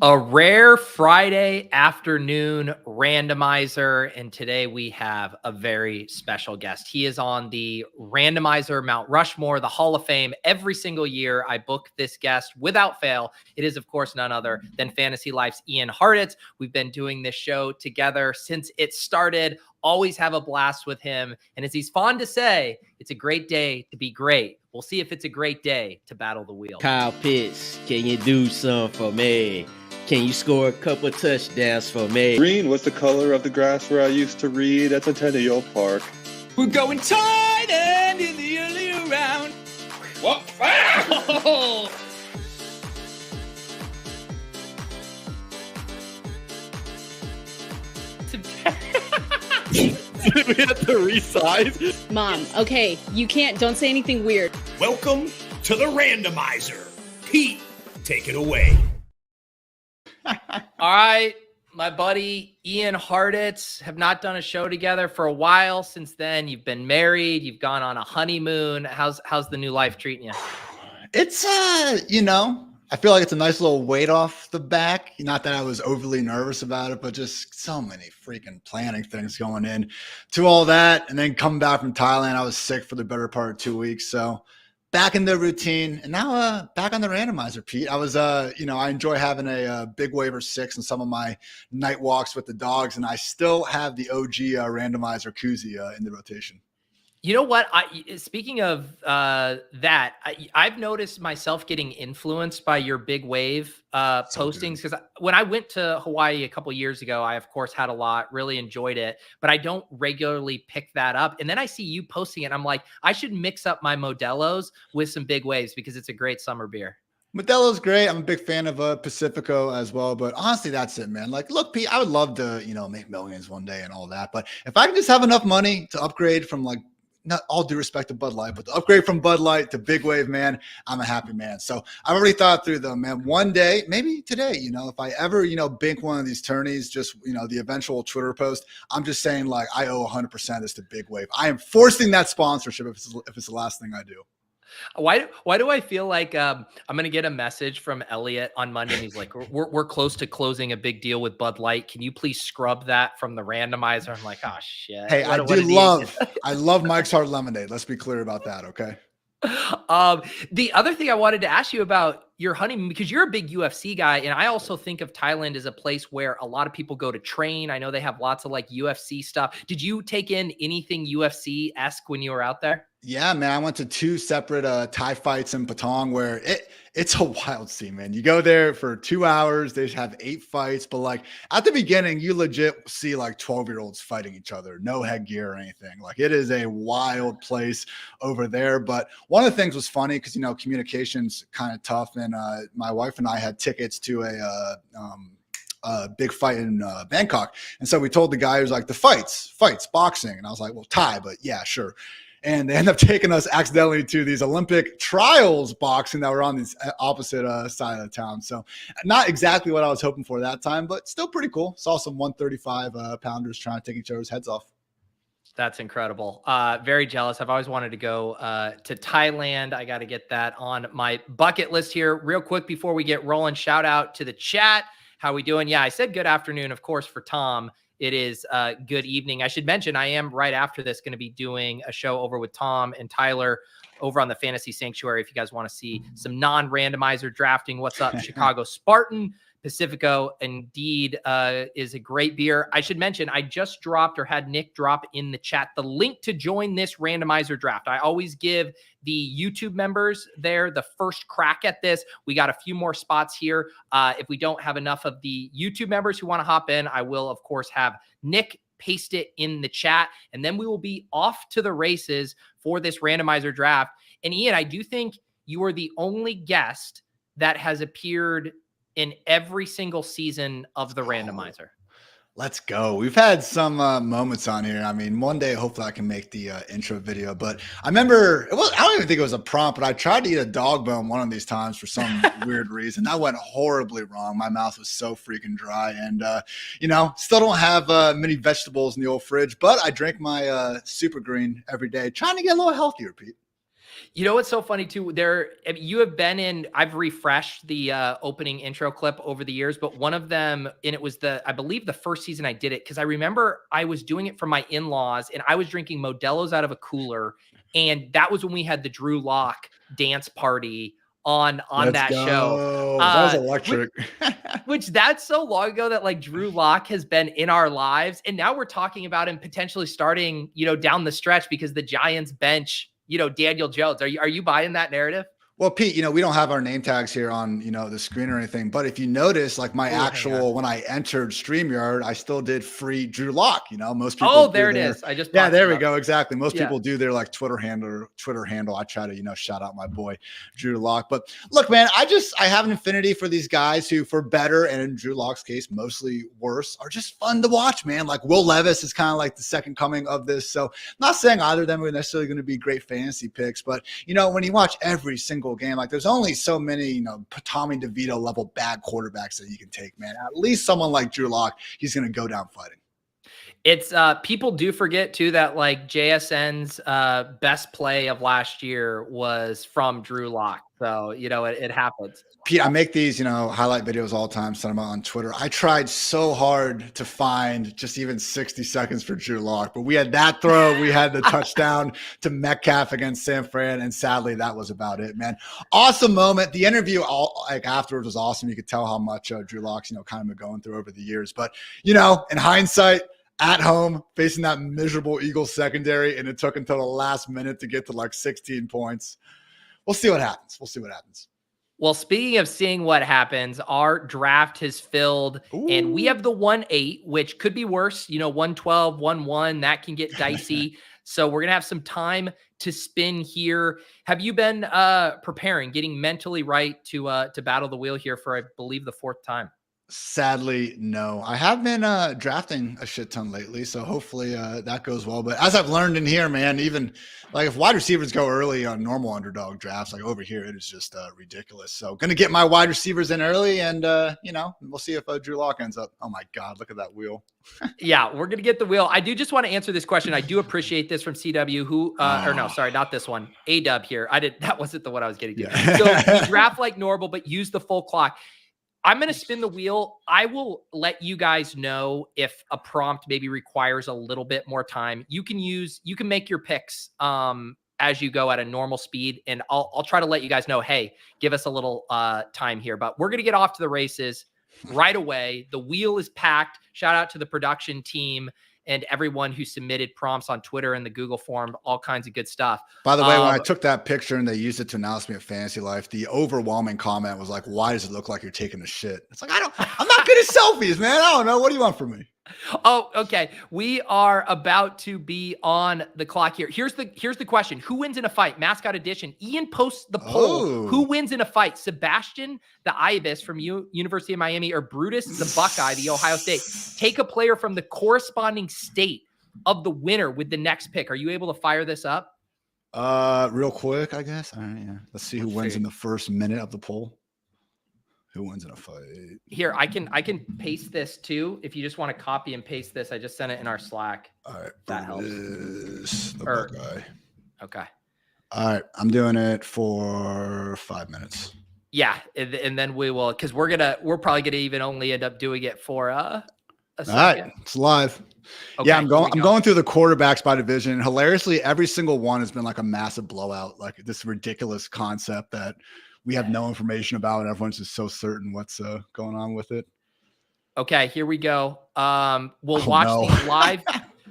A rare Friday afternoon randomizer, and today we have a very special guest. He is on the Randomizer Mount Rushmore, the Hall of Fame. Every single year I book this guest without fail. It is, of course, none other than Fantasy Life's Ian Hartitz. We've been doing this show together since it started. Always have a blast with him. And as he's fond to say, it's a great day to be great. We'll see if it's a great day to battle the wheel. Kyle Pitts, can you do something for me? Can you score a couple touchdowns for me? Green was the color of the grass where I used to read at Centennial Park. We're going tight end in the early round. What? Oh! We have to resize. Mom, okay, don't say anything weird. Welcome to the Randomizer. Pete, take it away. All right, my buddy Ian Hartitz, have not done a show together for a while. Since then, you've been married, you've gone on a honeymoon. How's the new life treating you? It's I feel like it's a nice little weight off the back. Not that I was overly nervous about it, but just so many freaking planning things going in to all that. And then coming back from Thailand, I was sick for the better part of 2 weeks. So back in the routine, and now back on the randomizer, Pete. I was, I enjoy having a big waiver 6 and some of my night walks with the dogs, and I still have the OG randomizer koozie in the rotation. You know what? Speaking of that, I've noticed myself getting influenced by your big wave postings, because when I went to Hawaii a couple years ago, I, of course, had a lot, really enjoyed it, but I don't regularly pick that up. And then I see you posting it, and I'm like, I should mix up my Modelo's with some big waves because it's a great summer beer. Modelo's great. I'm a big fan of Pacifico as well, but honestly, that's it, man. Like, look, Pete, I would love to, make millions one day and all that, but if I can just have enough money to upgrade from, like, not all due respect to Bud Light, but the upgrade from Bud Light to Big Wave, man, I'm a happy man. So I've already thought through them, man. One day, maybe today, if I ever, bink one of these tourneys, just, the eventual Twitter post, I'm just saying, like, I owe 100% this to Big Wave. I am forcing that sponsorship if it's the last thing I do. Why do I feel like I'm going to get a message from Elliot on Monday, and he's like, we're close to closing a big deal with Bud Light. Can you please scrub that from the randomizer? I'm like, oh, shit. Hey, I love Mike's Hard Lemonade. Let's be clear about that, okay? The other thing I wanted to ask you about your honeymoon, because you're a big UFC guy, and I also think of Thailand as a place where a lot of people go to train. I know they have lots of like UFC stuff. Did you take in anything UFC-esque when you were out there? Yeah, man. I went to 2 separate Thai fights in Patong where it's a wild scene, man. You go there for 2 hours. They have 8 fights, but like at the beginning, you legit see like 12-year-olds fighting each other, no headgear or anything. Like it is a wild place over there. But one of the things was funny because, communication's kind of tough. And my wife and I had tickets to a big fight in Bangkok. And so we told the guy who's like, the fights, boxing. And I was like, well, Thai, but yeah, sure. And they end up taking us accidentally to these Olympic trials boxing that were on the opposite side of the town. So not exactly what I was hoping for that time, but still pretty cool. Saw some 135 pounders trying to take each other's heads off. That's incredible. Very jealous. I've always wanted to go to Thailand. I got to get that on my bucket list here. Real quick before we get rolling, shout out to the chat. How we doing? Yeah, I said good afternoon, of course, for Tom. It is good evening. I should mention I am right after this going to be doing a show over with Tom and Tyler over on the Fantasy Sanctuary. If you guys want to see some non-randomizer drafting, what's up, Chicago Spartan. Pacifico indeed is a great beer. I should mention I just dropped, or had Nick drop in the chat, the link to join this randomizer draft. I always give the YouTube members there the first crack at this. We got a few more spots here. If we don't have enough of the YouTube members who want to hop in, I will, of course, have Nick paste it in the chat, and then we will be off to the races for this randomizer draft. And Ian, I do think you are the only guest that has appeared in every single season of the randomizer. Let's go. We've had some moments on here. I mean, one day, hopefully I can make the intro video, but I remember, I don't even think it was a prompt, but I tried to eat a dog bone one of these times for some weird reason. That went horribly wrong. My mouth was so freaking dry, and, still don't have many vegetables in the old fridge, but I drink my Super Green every day, trying to get a little healthier, Pete. You know what's so funny too? You have been in. I've refreshed the opening intro clip over the years, but one of them, and it was I believe the first season I did it because I remember I was doing it for my in-laws, and I was drinking Modelo's out of a cooler, and that was when we had the Drew Lock dance party on that show. That was electric. Which that's so long ago that like Drew Lock has been in our lives, and now we're talking about him potentially starting, down the stretch because the Giants bench. Daniel Jones. Are you buying that narrative? Well, Pete, we don't have our name tags here on, the screen or anything, but if you notice, like when I entered StreamYard, I still did free Drew Lock. Most people. Oh, there it is. I just, there we go. Exactly. Most people do their like Twitter handle. I try to, shout out my boy, Drew Lock. But look, man, I have an affinity for these guys who, for better, and in Drew Lock's case, mostly worse, are just fun to watch, man. Like Will Levis is kind of like the second coming of this. So I'm not saying either of them are necessarily going to be great fantasy picks, but when you watch every single game, like there's only so many, Tommy DeVito level bad quarterbacks that you can take, man. At least someone like Drew Lock, he's going to go down fighting. It's people do forget too that like JSN's best play of last year was from Drew Lock. So, it happens. Pete, I make these, highlight videos all the time, send them out on Twitter. I tried so hard to find just even 60 seconds for Drew Lock, but we had that throw. We had the touchdown to Metcalf against San Fran, and sadly, that was about it, man. Awesome moment. The interview afterwards was awesome. You could tell how much Drew Lock's, kind of been going through over the years. But, in hindsight, at home, facing that miserable Eagles secondary, and it took until the last minute to get to like 16 points. We'll see what happens. Well, speaking of seeing what happens, our draft has filled. Ooh. And we have the 1-8, which could be worse. 1-12, 1-1, that can get dicey. So we're going to have some time to spin here. Have you been preparing, getting mentally right to battle the wheel here for, I believe, the fourth time? Sadly, no. I have been drafting a shit ton lately, so hopefully that goes well. But as I've learned in here, man, even like if wide receivers go early on normal underdog drafts, like over here, it is just ridiculous. So going to get my wide receivers in early, and we'll see if Drew Lock ends up. Oh my God, look at that wheel. Yeah, we're going to get the wheel. I do just want to answer this question. I do appreciate this from CW, or no, sorry, not this one. A-Dub here. That wasn't the one I was getting to. Yeah. So we draft like normal, but use the full clock. I'm going to spin the wheel. I will let you guys know if a prompt maybe requires a little bit more time. You can make your picks as you go at a normal speed, and I'll try to let you guys know, hey, give us a little time here. But we're going to get off to the races right away. The wheel is packed. Shout out to the production team and everyone who submitted prompts on Twitter and the Google form, all kinds of good stuff. By the way, when I took that picture and they used it to announce me at Fantasy Life, the overwhelming comment was like, why does it look like you're taking a shit? It's like, I'm not good at selfies, man. I don't know. What do you want from me? Oh, okay. We are about to be on the clock here. Here's the question. Who wins in a fight? Mascot edition. Ian posts the poll. Oh. Who wins in a fight? Sebastian, the Ibis from University of Miami, or Brutus, the Buckeye, the Ohio State? Take a player from the corresponding state of the winner with the next pick. Are you able to fire this up? Real quick, I guess. All right, yeah. Let's see who wins in the first minute of the poll. Who wins in a fight? Here, I can paste this too. If you just want to copy and paste this, I just sent it in our Slack. All right, that helps. The Buckeye. Okay. All right, I'm doing it for 5 minutes. Yeah, and then we will, because we're probably gonna even only end up doing it for a second. All right, it's live. Okay, yeah, I'm going through the quarterbacks by division. Hilariously, every single one has been like a massive blowout, like this ridiculous concept that we have no information about, and everyone's just so certain what's going on with it. Okay, here we go. We'll watch these live.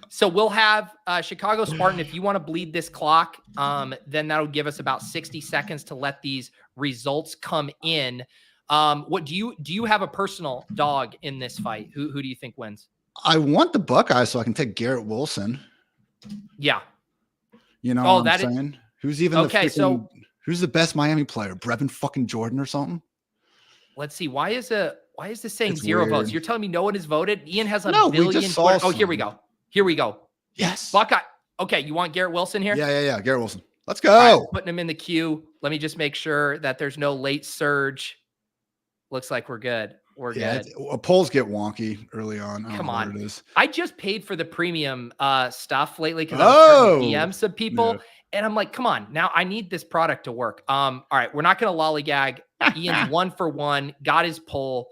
So we'll have Chicago Spartan. If you want to bleed this clock, then that'll give us about 60 seconds to let these results come in. What do you have a personal dog in this fight? Who do you think wins? I want the Buckeyes so I can take Garrett Wilson. Yeah. You know what I'm saying? Who's even who's the best Miami player? Brevin fucking Jordan or something? Let's see. Why is this saying it's 0 votes? You're telling me no one has voted? Ian has a billion. Oh, here we go. Here we go. Yes. Buckeye. Okay, you want Garrett Wilson here? Yeah. Garrett Wilson. Let's go. Right, putting him in the queue. Let me just make sure that there's no late surge. Looks like we're good. We're good. Polls get wonky early on. Come on. I just paid for the premium stuff lately because I was trying to DM some people. And I'm like, come on, now I need this product to work. All right, we're not going to lollygag. Ian's 1 for 1, got his poll.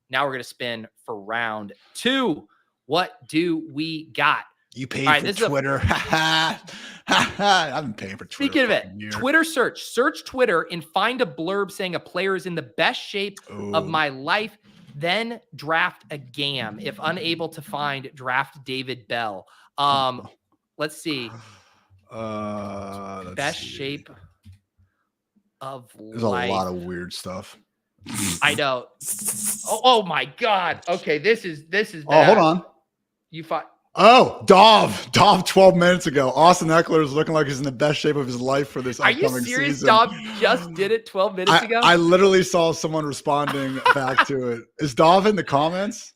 Now we're going to spin for round 2. What do we got? You paid for Twitter. I've been paying for Twitter. Speaking of it, Twitter search Twitter and find a blurb saying a player is in the best shape of my life. Then draft a gam. If unable to find, draft David Bell. Let's see. Best shape of There's life. a lot of weird stuff. I know. Oh my God. Okay, this is bad. Oh, hold on. You fought. Oh, Dov 12 minutes ago. Austin Eckler is looking like he's in the best shape of his life for this upcoming season. Are you serious? Season. Dov just did it 12 minutes ago? I literally saw someone responding back to it. Is Dov in the comments?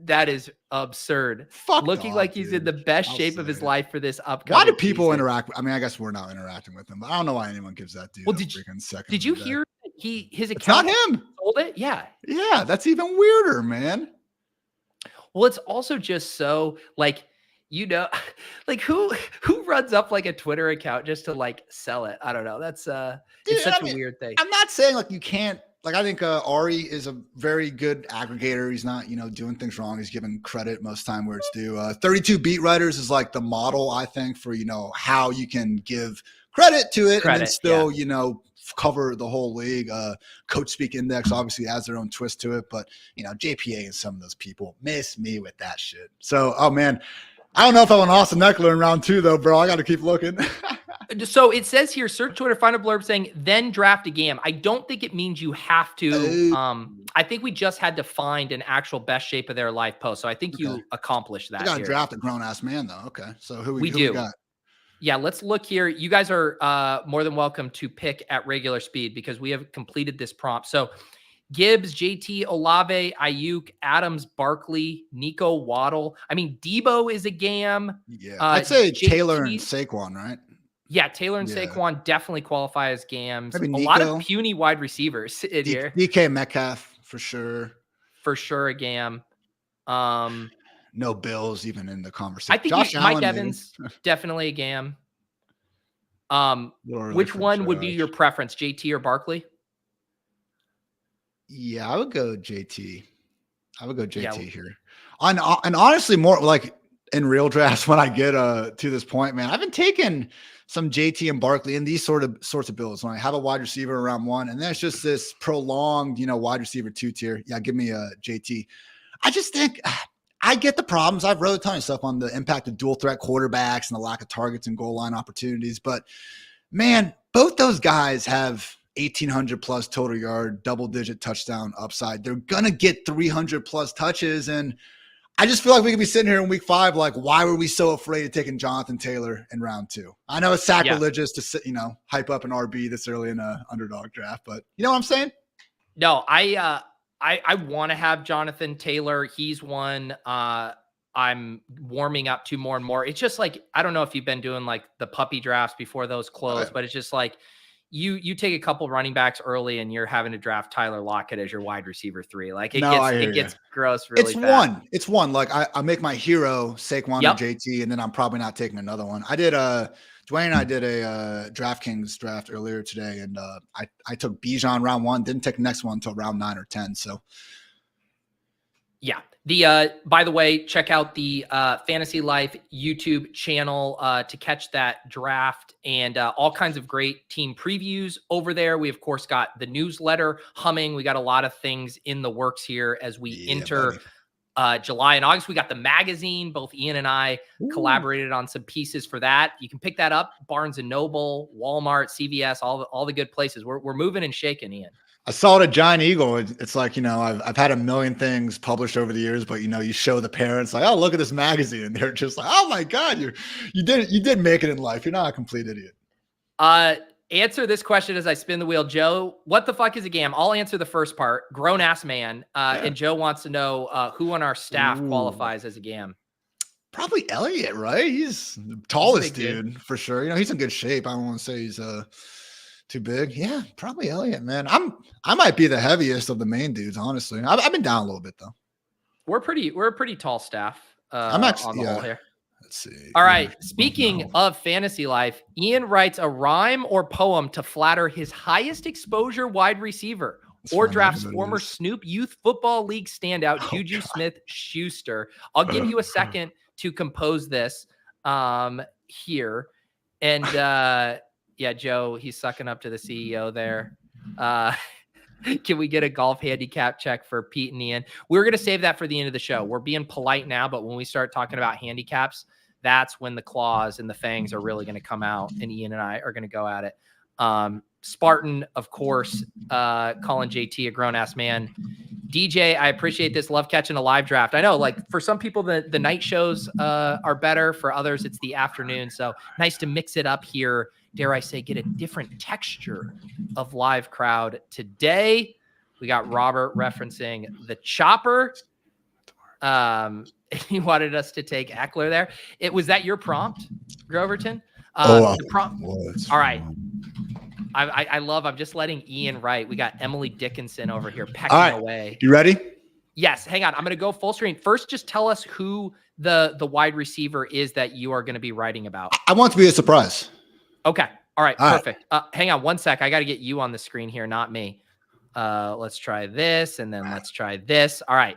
That is absurd. Looking Dov, like he's in the best shape of his life for this upcoming Why do people season. interact? I mean, I guess we're not interacting with him, but I don't know why anyone gives that dude a freaking second. Did you hear his account? It's not him. Sold it? Yeah. Yeah, that's even weirder, man. Well, it's also just so like, like who runs up like a Twitter account just to like sell it? I don't know. That's it's such a weird thing. I'm not saying like you can't. Like I think Ari is a very good aggregator. He's not, doing things wrong. He's given credit most time where it's due. 32 beat writers is like the model, I think, for how you can give credit to it and then still, cover the whole league. Coach Speak Index obviously has their own twist to it, but JPA and some of those people miss me with that shit. So, oh man, I don't know if I want Austin Eckler in round 2 though, bro. I got to keep looking. So it says here, search Twitter, find a blurb saying, then draft a gam. I don't think it means you have to. I think we just had to find an actual best shape of their life post. So I think you accomplished that. You got to draft a grown ass man though. Okay. So who we got? Yeah, let's look here. You guys are more than welcome to pick at regular speed because we have completed this prompt. So Gibbs, JT, Olave, Ayuk, Adams, Barkley, Nico, Waddle. I mean, Debo is a gam. Yeah, I'd say Taylor and Saquon, right? Yeah, Taylor and Saquon definitely qualify as gams. A lot of puny wide receivers in here. DK Metcalf for sure. For sure a gam. No Bills even in the conversation. I think Mike Evans, definitely a gam. Which one would be your preference, JT or Barkley? Yeah, I would go JT. Here. And honestly, more like in real drafts when I get to this point, man, I've been taking some JT and Barkley in these sorts of builds when I have a wide receiver around 1, and then it's just this prolonged, wide receiver 2 tier. Yeah, give me a JT. I just think I get the problems. I've wrote a ton of stuff on the impact of dual threat quarterbacks and the lack of targets and goal line opportunities, but man, both those guys have 1,800 plus total yard, double-digit touchdown upside. They're going to get 300 plus touches. And I just feel like we could be sitting here in week 5, like, why were we so afraid of taking Jonathan Taylor in round 2? I know it's sacrilegious to sit, hype up an RB this early in an underdog draft, but you know what I'm saying? No, I want to have Jonathan Taylor. He's one I'm warming up to more and more. It's just like, I don't know if you've been doing like the puppy drafts before those close, but it's just like, you take a couple running backs early and you're having to draft Tyler Lockett as your wide receiver 3. Like it gets gross really fast. It's one. Like I make my hero Saquon and JT, and then I'm probably not taking another one. I did Dwayne and I did a DraftKings draft earlier today, and I took Bijan round 1, didn't take the next one until round 9 or 10. So yeah. By the way, check out the Fantasy Life YouTube channel to catch that draft and all kinds of great team previews over there. We, of course, got the newsletter humming. We got a lot of things in the works here as we enter July and August. We got the magazine. Both Ian and I collaborated on some pieces for that. You can pick that up, Barnes & Noble, Walmart, CVS, all the good places. We're moving and shaking, Ian. I saw it at Giant Eagle. It's like, I've had a million things published over the years, but you show the parents like, oh, look at this magazine. And they're just like, oh my God, you did make it in life. You're not a complete idiot. Answer this question as I spin the wheel. Joe, what the fuck is a gam? I'll answer the first part. Grown ass man. And Joe wants to know who on our staff qualifies as a gam. Probably Elliott, right? He's the tallest dude for sure. He's in good shape. I don't want to say he's too big. Yeah, probably Elliott, man. I might be the heaviest of the main dudes, honestly. I've been down a little bit though. We're a pretty tall staff. I'm actually on the whole here. Let's see. All right. Speaking of fantasy life, Ian writes a rhyme or poem to flatter his highest exposure wide receiver, or drafts former Snoop Youth Football League standout Juju Smith-Schuster. I'll give you a second to compose this here. And yeah, Joe, he's sucking up to the CEO there. Can we get a golf handicap check for Pete and Ian? We're going to save that for the end of the show. We're being polite now, but when we start talking about handicaps, that's when the claws and the fangs are really going to come out, and Ian and I are going to go at it. Spartan, of course, calling JT a grown-ass man. DJ, I appreciate this. Love catching a live draft. I know, like, for some people, the night shows are better. For others, it's the afternoon. So nice to mix it up here. Dare I say, get a different texture of live crowd today. We got Robert referencing the chopper. He wanted us to take Eckler there. Was that your prompt, Groverton? The prompt. All right. I'm just letting Ian write. We got Emily Dickinson over here pecking away. You ready? Yes. Hang on. I'm going to go full screen. First, just tell us who the wide receiver is that you are going to be writing about. I want it to be a surprise. Okay. All right. Perfect. Hang on one sec. I got to get you on the screen here, not me. Let's try this, and then let's try this. All right.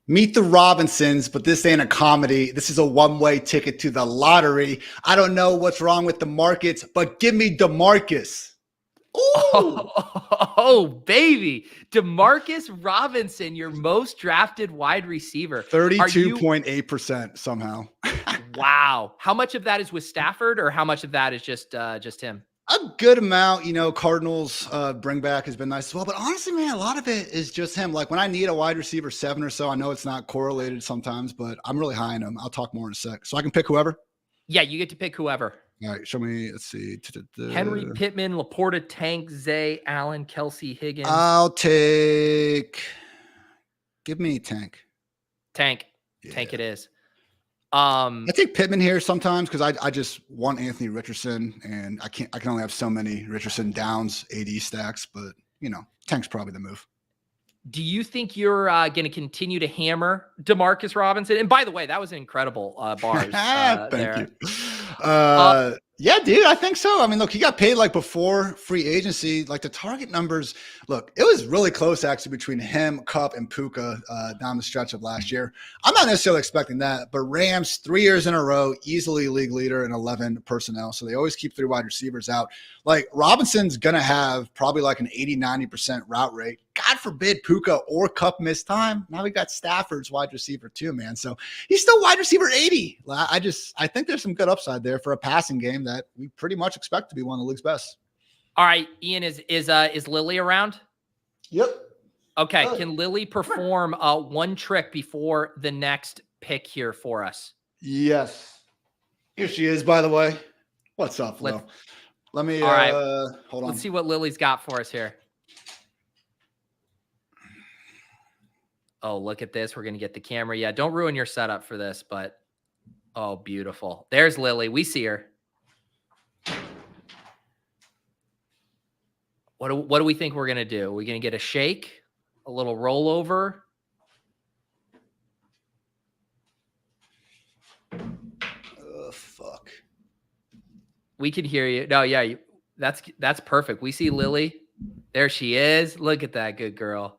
Meet the Robinsons, but this ain't a comedy. This is a one-way ticket to the lottery. I don't know what's wrong with the markets, but give me Demarcus. Oh, baby. Demarcus Robinson, your most drafted wide receiver. 32.8% somehow. Wow. How much of that is with Stafford, or how much of that is just him? A good amount, Cardinals bring back has been nice as well. But honestly, man, a lot of it is just him. Like when I need a wide receiver 7 or so, I know it's not correlated sometimes, but I'm really high on him. I'll talk more in a sec. So I can pick whoever? Yeah, you get to pick whoever. All right, show me. Let's see. Henry, Pittman, Laporta, Tank, Zay, Allen, Kelsey, Higgins. I'll take. Give me Tank. Tank. Yeah. Tank it is. I take Pittman here sometimes because I just want Anthony Richardson, and I can only have so many Richardson downs, AD stacks, but Tank's probably the move. Do you think you're going to continue to hammer Demarcus Robinson? And by the way, that was an incredible bars. Thank you. Yeah, dude, I think so. I mean, look, he got paid like before free agency. Like the target numbers, look, it was really close actually between him, Kupp, and Puka down the stretch of last year. I'm not necessarily expecting that, but Rams 3 years in a row, easily league leader in 11 personnel. So they always keep 3 wide receivers out. Like Robinson's going to have probably like an 80-90% route rate. God forbid Puka or Kupp miss time. Now we got Stafford's wide receiver too, man. So he's still wide receiver 80. I think there's some good upside there for a passing game that we pretty much expect to be one of the league's best. All right, Ian, is Lily around? Yep. Okay, can Lily perform one trick before the next pick here for us? Yes. Here she is, by the way. What's up, Flo? Let me all right. Hold on. Let's see what Lily's got for us here. Oh, look at this. We're going to get the camera. Yeah, don't ruin your setup for this, but oh, beautiful. There's Lily. We see her. What do we think we're going to do? Are we going to get a shake? A little rollover? Oh, fuck. We can hear you. No, yeah, that's perfect. We see Lily. There she is. Look at that good girl.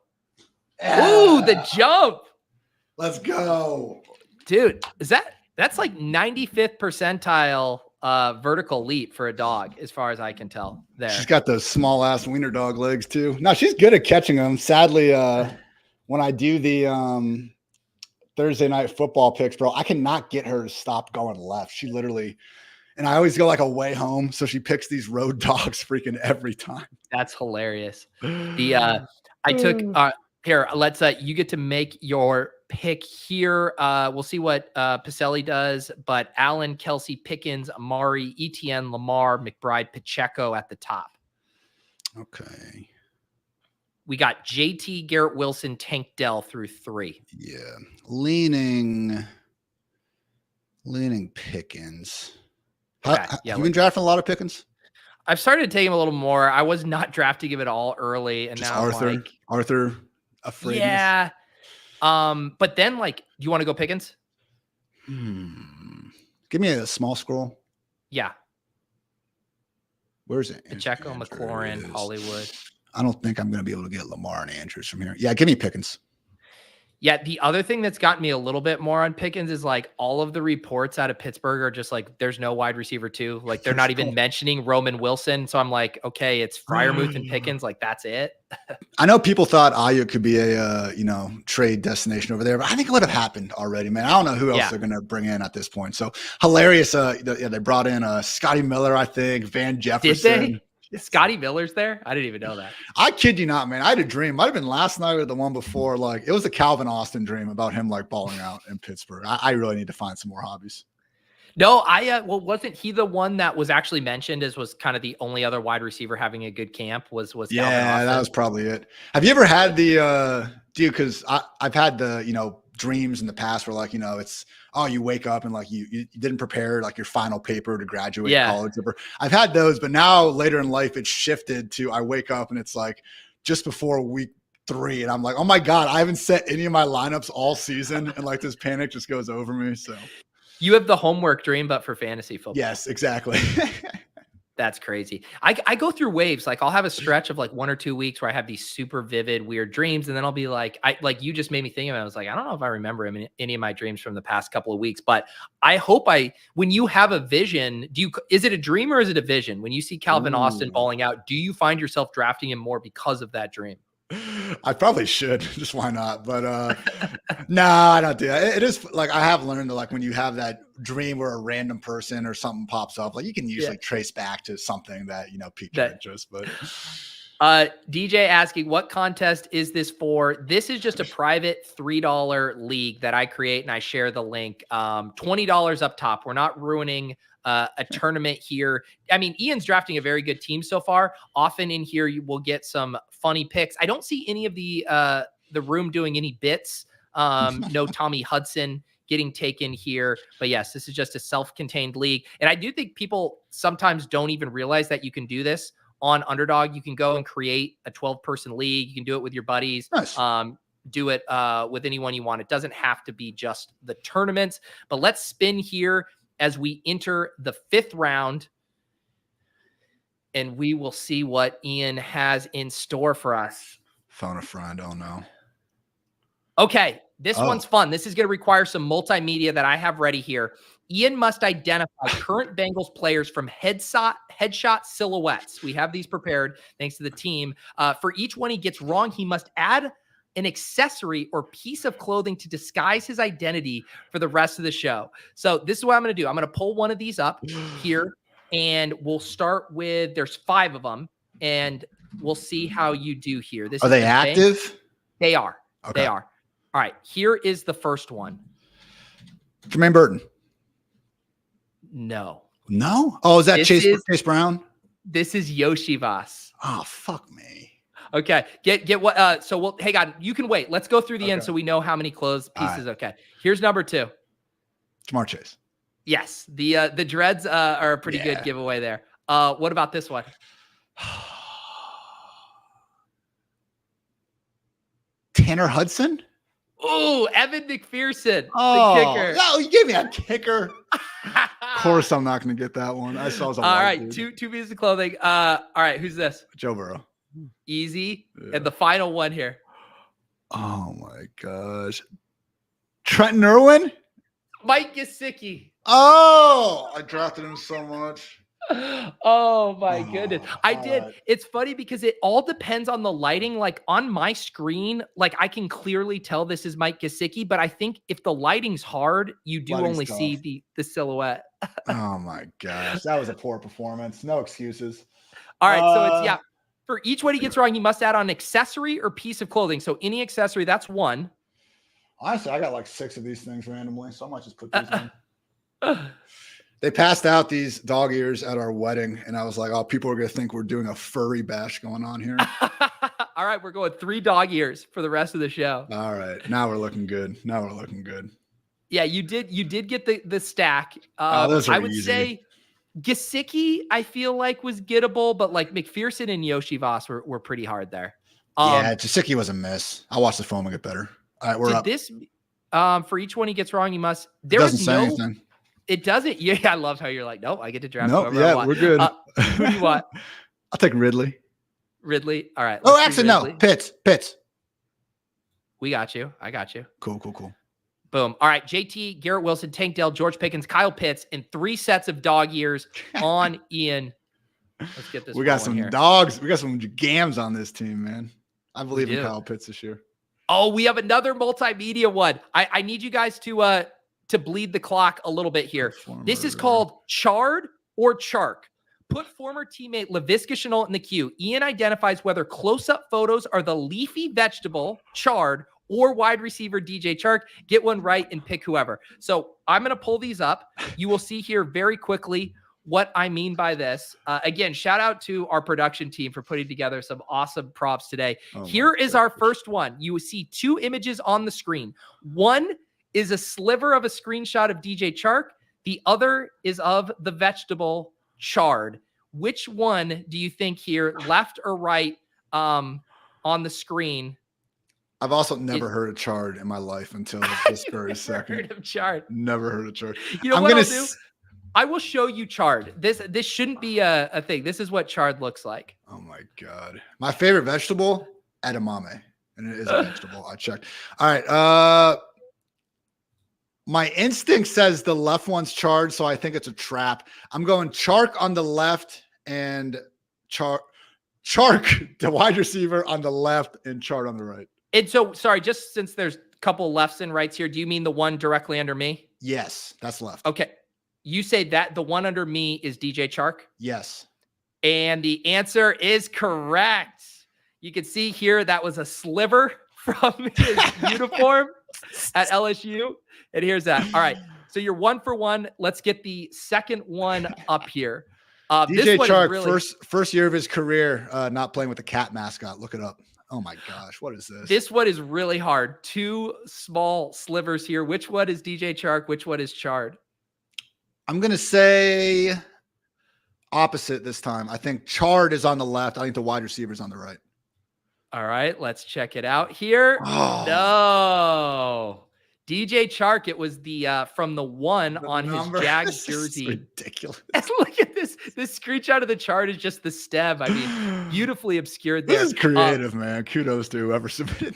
Ooh, the jump. Let's go. Dude, that's like 95th percentile vertical leap for a dog, as far as I can tell. There. She's got those small ass wiener dog legs too. No, she's good at catching them. Sadly, when I do the Thursday night football picks, bro, I cannot get her to stop going left. She literally, and I always go like away home. So she picks these road dogs freaking every time. That's hilarious. I took here, let's you get to make your pick here. We'll see what Pacelli does, but Allen, Kelsey, Pickens, Amari, Etienne, Lamar, McBride, Pacheco at the top. Okay. We got JT, Garrett Wilson, Tank Dell through 3. Yeah. Leaning Pickens. Okay. You been drafting a lot of Pickens? I've started to take him a little more. I was not drafting him at all early, and just now Arthur afraid. Yeah. But then, like, do you want to go Pickens? Give me a small scroll. Yeah. Where's it? Pacheco, McLaurin, Hollywood. I don't think I'm going to be able to get Lamar and Andrews from here. Yeah, give me Pickens. Yeah, the other thing that's gotten me a little bit more on Pickens is like all of the reports out of Pittsburgh are just like there's no wide receiver too. Like they're not even mentioning Roman Wilson. So I'm like, okay, it's Freiermuth and Pickens. Like that's it. I know people thought Ayuk could be a trade destination over there, but I think it would have happened already, man. I don't know who else they're going to bring in at this point. So hilarious. They brought in Scotty Miller, I think, Van Jefferson. Did they? Scotty Miller's there? I didn't even know that. I kid you not, man. I had a dream. Might have been last night or the one before. Like it was a Calvin Austin dream about him like balling out in Pittsburgh. I really need to find some more hobbies. No, wasn't he the one that was actually mentioned as was kind of the only other wide receiver having a good camp was Calvin Austin? That was probably it. Have you ever had the because I've had the dreams in the past where like it's you wake up and like you didn't prepare like your final paper to graduate college. I've had those, but now later in life it's shifted to I wake up and it's like just before week 3 and I'm like, oh my God, I haven't set any of my lineups all season and like this panic just goes over me. So you have the homework dream, but for fantasy football. Yes, exactly. That's crazy. I go through waves. Like I'll have a stretch of like 1 or 2 weeks where I have these super vivid, weird dreams. And then I'll be like, you just made me think of it. I was like, I don't know if I remember any of my dreams from the past couple of weeks, but I hope when you have a vision, is it a dream or is it a vision? When you see Calvin Austin balling out, do you find yourself drafting him more because of that dream? I probably should. Just why not? But no, I don't do that. It is like I have learned that like when you have that dream where a random person or something pops up, like you can usually trace back to something that piqued your interest. But DJ asking, what contest is this for? This is just a private $3 league that I create and I share the link. $20 up top. We're not ruining a tournament here. I mean, Ian's drafting a very good team so far. Often in here, you will get some funny picks. I don't see any of the room doing any bits. No Tommy Hudson getting taken here. But yes, this is just a self-contained league. And I do think people sometimes don't even realize that you can do this on Underdog. You can go and create a 12-person league. You can do it with your buddies. Nice. Do it with anyone you want. It doesn't have to be just the tournaments. But let's spin here as we enter the 5th round, and we will see what Ian has in store for us. Phone a friend. Oh, no. Okay, this one's fun. This is going to require some multimedia that I have ready here. Ian must identify current Bengals players from headshot silhouettes. We have these prepared thanks to the team. For each one he gets wrong, he must add an accessory or piece of clothing to disguise his identity for the rest of the show. So this is what I'm going to do. I'm going to pull one of these up here, and we'll start with, there's 5 of them, and we'll see how you do here. Are they active? They are. Okay. They are. All right, here is the first one. Jermaine Burton. No. No? Oh, is that Chase Brown? This is Yoshi Voss. Oh, fuck me. Okay. Get what so we'll hang on. You can wait. Let's go through the end so we know how many clothes pieces. Right. Okay. Here's number 2. Jamar Chase. Yes. The dreads are a pretty good giveaway there. What about this one? Tanner Hudson? Oh, Evan McPherson. Oh, the kicker. No, you gave me a kicker. Of course I'm not going to get that one. I saw some. All right, two pieces of clothing. All right, who's this? Joe Burrow. Easy. Yeah. And the final one here. Oh my gosh. Trenton Irwin? Mike Gesicki. Oh, I drafted him so much. Oh my goodness. I did. It's funny because it all depends on the lighting. Like on my screen, like I can clearly tell this is Mike Gesicki, but I think if the lighting's hard, you do only see the silhouette. Oh my gosh. That was a poor performance. No excuses. All right. So it's for each one he gets wrong, he must add on accessory or piece of clothing. So any accessory, that's 1. Honestly, I got like 6 of these things randomly, so I might just put these in. They passed out these dog ears at our wedding, and I was like, oh, people are going to think we're doing a furry bash going on here. All right, we're going 3 dog ears for the rest of the show. All right. Now we're looking good. Yeah, you did get the stack. Those are I would easy. say Gesicki, I feel like was gettable, but like McPherson and Yoshi Voss were pretty hard there. Yeah, Gesicki was a miss. I watched the film and get better. All right, we're up. This for each one he gets wrong, he must. Doesn't say anything. It doesn't. Yeah, I love how you're like, nope, I get to draft Nope. whoever I Yeah, want. we're good. Who do you want? I'll take Ridley. Ridley. All right. Oh, let's do actually, no. Ridley. Pitts. We got you. I got you. Cool. Boom. All right. JT, Garrett Wilson, Tank Dell, George Pickens, Kyle Pitts, and 3 sets of dog years on Ian. Let's get this. We got some here. dogs. We got some gams on this team, man. I believe in Kyle Pitts this year. Oh, we have another multimedia one. I need you guys to bleed the clock a little bit here. This is called Chard or Chark. Put former teammate Laviska Shenault in the queue. Ian identifies whether close-up photos are the leafy vegetable, Chard, or wide receiver DJ Chark. Get one right and pick whoever. So I'm going to pull these up. You will see here very quickly what I mean by this. Again, shout out to our production team for putting together some awesome props today. Here is our first one. You will see 2 images on the screen. One is a sliver of a screenshot of DJ Chark. The other is of the vegetable Chard. Which one do you think here, left or right, on the screen? I've also never heard of Chard in my life until this very second. Heard of Chard. Never heard of Chard. You know what I'll do? I will show you Chard. This shouldn't be a thing. This is what Chard looks like. Oh my God. My favorite vegetable, edamame. And it is a vegetable. I checked. All right. My instinct says the left one's Chard, so I think it's a trap. I'm going Chark on the left and Chark, the wide receiver on the left and Chard on the right. And so, sorry, just since there's a couple lefts and rights here, do you mean the one directly under me? Yes, that's left. Okay. You say that the one under me is DJ Chark? Yes. And the answer is correct. You can see here that was a sliver from his uniform at LSU. And here's that. All right. So you're 1 for 1. Let's get the second one up here. DJ Chark, first year of his career, not playing with the cat mascot. Look it up. Oh my gosh, what is this? This one is really hard. 2 small slivers here. Which one is DJ Chark? Which one is Chard? I'm going to say opposite this time. I think Chard is on the left. I think the wide receiver is on the right. All right, let's check it out here. Oh. No. DJ Chark, it was the from the 1 on number. His Jags jersey. Ridiculous. Look at this. This screenshot of the chart is just the stem. I mean, beautifully obscured there. This is creative, man. Kudos to whoever submitted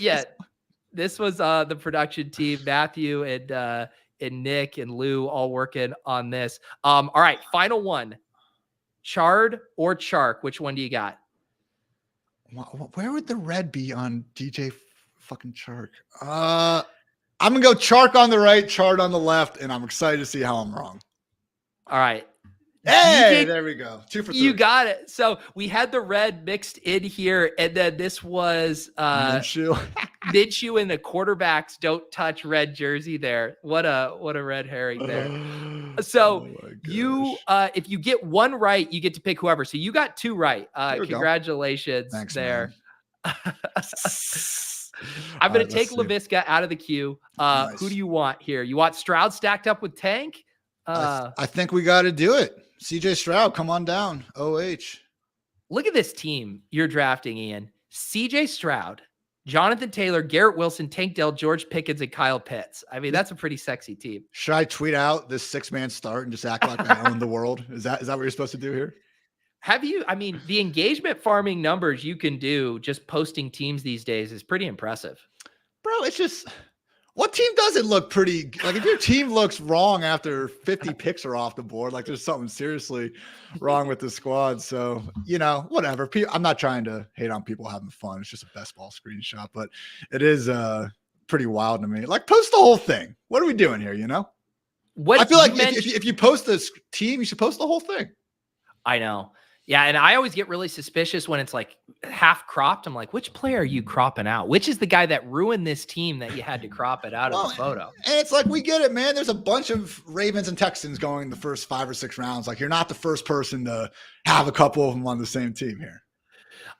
this was the production team, Matthew and Nick and Lou all working on this. All right, final one. Chard or Chark? Which one do you got? Where would the red be on DJ fucking Chark? I'm going to go Chark on the right, Chard on the left, and I'm excited to see how I'm wrong. All right. Hey, there we go. 2 for 3. You got it. So we had the red mixed in here, and then this was Minshew in the quarterbacks don't touch red jersey there. What a red herring there. So you if you get 1 right, you get to pick whoever. So you got 2 right. Congratulations. Thanks, there. I'm going to take Laviska out of the queue. Nice. Who do you want here? You want Stroud stacked up with Tank? I think we got to do it. CJ Stroud, come on down. OH. Look at this team you're drafting, Ian. CJ Stroud, Jonathan Taylor, Garrett Wilson, Tank Dell, George Pickens, and Kyle Pitts. I mean, that's a pretty sexy team. Should I tweet out this 6-man start and just act like I own the world? Is that what you're supposed to do here? The engagement farming numbers you can do just posting teams these days is pretty impressive. Bro, it's just, what team doesn't look pretty? Like, if your team looks wrong after 50 picks are off the board, like there's something seriously wrong with the squad. So, whatever. I'm not trying to hate on people having fun. It's just a best ball screenshot, but it is pretty wild to me. Like, post the whole thing. What are we doing here, I feel like if you post this team, you should post the whole thing. I know. Yeah, and I always get really suspicious when it's like half cropped. I'm like, which player are you cropping out? Which is the guy that ruined this team that you had to crop it out of the photo? And it's like, we get it, man. There's a bunch of Ravens and Texans going the first 5 or 6 rounds. Like, you're not the first person to have a couple of them on the same team here.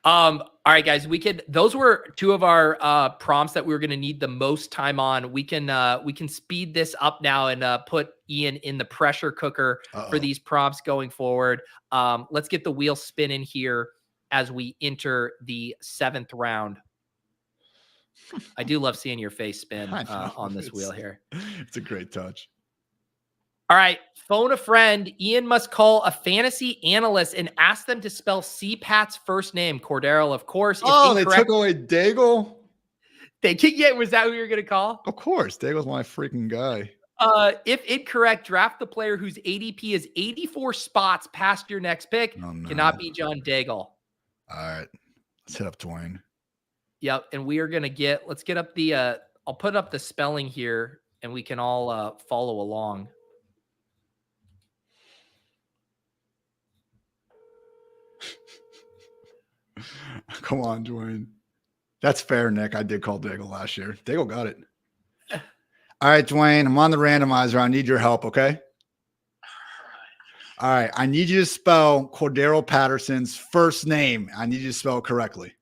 All right, guys, those were 2 of our prompts that we were going to need the most time on. We can speed this up now and put Ian in the pressure cooker for these prompts going forward. Let's get the wheel spinning here as we enter the 7th round. I do love seeing your face spin on this wheel here. It's a great touch. All right. Phone a friend. Ian must call a fantasy analyst and ask them to spell C-Pat's first name. Cordarrelle, of course. They took away Daigle? Was that who you were going to call? Of course. Daigle's my freaking guy. If incorrect, draft the player whose ADP is 84 spots past your next pick. Oh, no. Cannot be John Daigle. All right. Let's hit up Dwain. Yep. And we are going to let's get up I'll put up the spelling here and we can all follow along. Come on, Dwain. That's fair, Nick. I did call Daigle last year. Daigle got it. All right, Dwain, I'm on the randomizer. I need your help, okay? All right. I need you to spell Cordarrelle Patterson's first name. I need you to spell it correctly.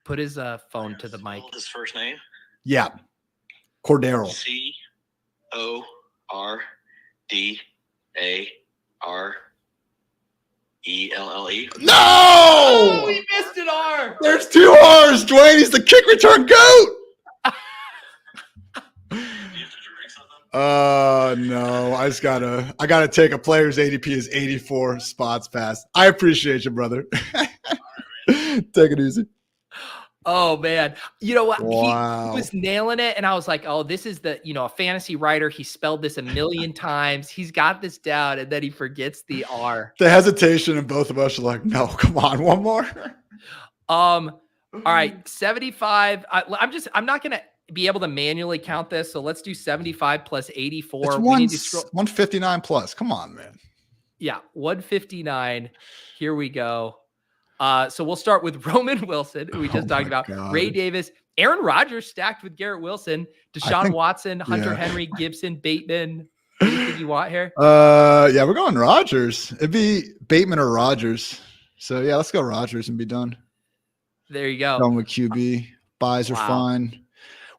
Put his phone to the mic. His first name? Yeah. Cordarrelle. Cordarrelle. No! Oh, we missed an R. There's 2 R's, Dwain. He's the kick return goat. No, I gotta take a player's ADP is 84 spots past. I appreciate you, brother. Take it easy. Oh man. You know what? Wow. He was nailing it. And I was like, oh, this is a fantasy writer. He spelled this a million times. He's got this down. And then he forgets the R. The hesitation in both of us are like, no, come on, one more. All right. 75. I'm not going to be able to manually count this. So let's do 75 plus 84. It's We need to scroll. 159 plus. Come on, man. Yeah. 159. Here we go. So we'll start with Roman Wilson, who we just talked about. God. Ray Davis, Aaron Rodgers stacked with Garrett Wilson, Deshaun Watson, Hunter Henry, Gibson, Bateman. Anything you want here? Yeah, we're going Rodgers. It'd be Bateman or Rodgers. So yeah, let's go Rodgers and be done. There you go. Done with QB. Buys are fine.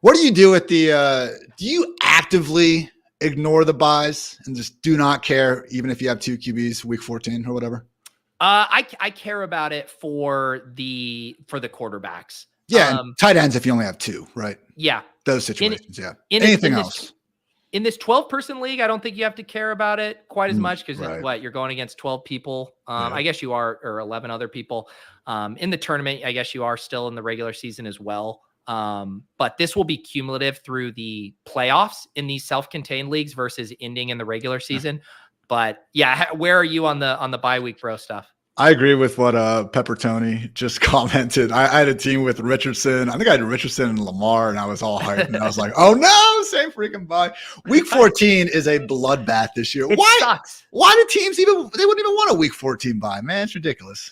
What do you do with the do you actively ignore the buys and just do not care, even if you have 2 QBs week 14 or whatever? I care about it for the quarterbacks. Yeah, tight ends if you only have 2, right? Yeah. Those situations, Anything else? In this 12-person league, I don't think you have to care about it quite as much because you're going against 12 people. I guess you are, or 11 other people. In the tournament, I guess you are still in the regular season as well. But this will be cumulative through the playoffs in these self-contained leagues versus ending in the regular season. But yeah, where are you on the bye week bro stuff? I agree with what Pepper Tony just commented. I had a team with Richardson. I think I had Richardson and Lamar, and I was all hyped. And I was like, oh no, same freaking bye. Week 14 is a bloodbath this year. It sucks. Why do teams they wouldn't even want a week 14 bye? Man, it's ridiculous.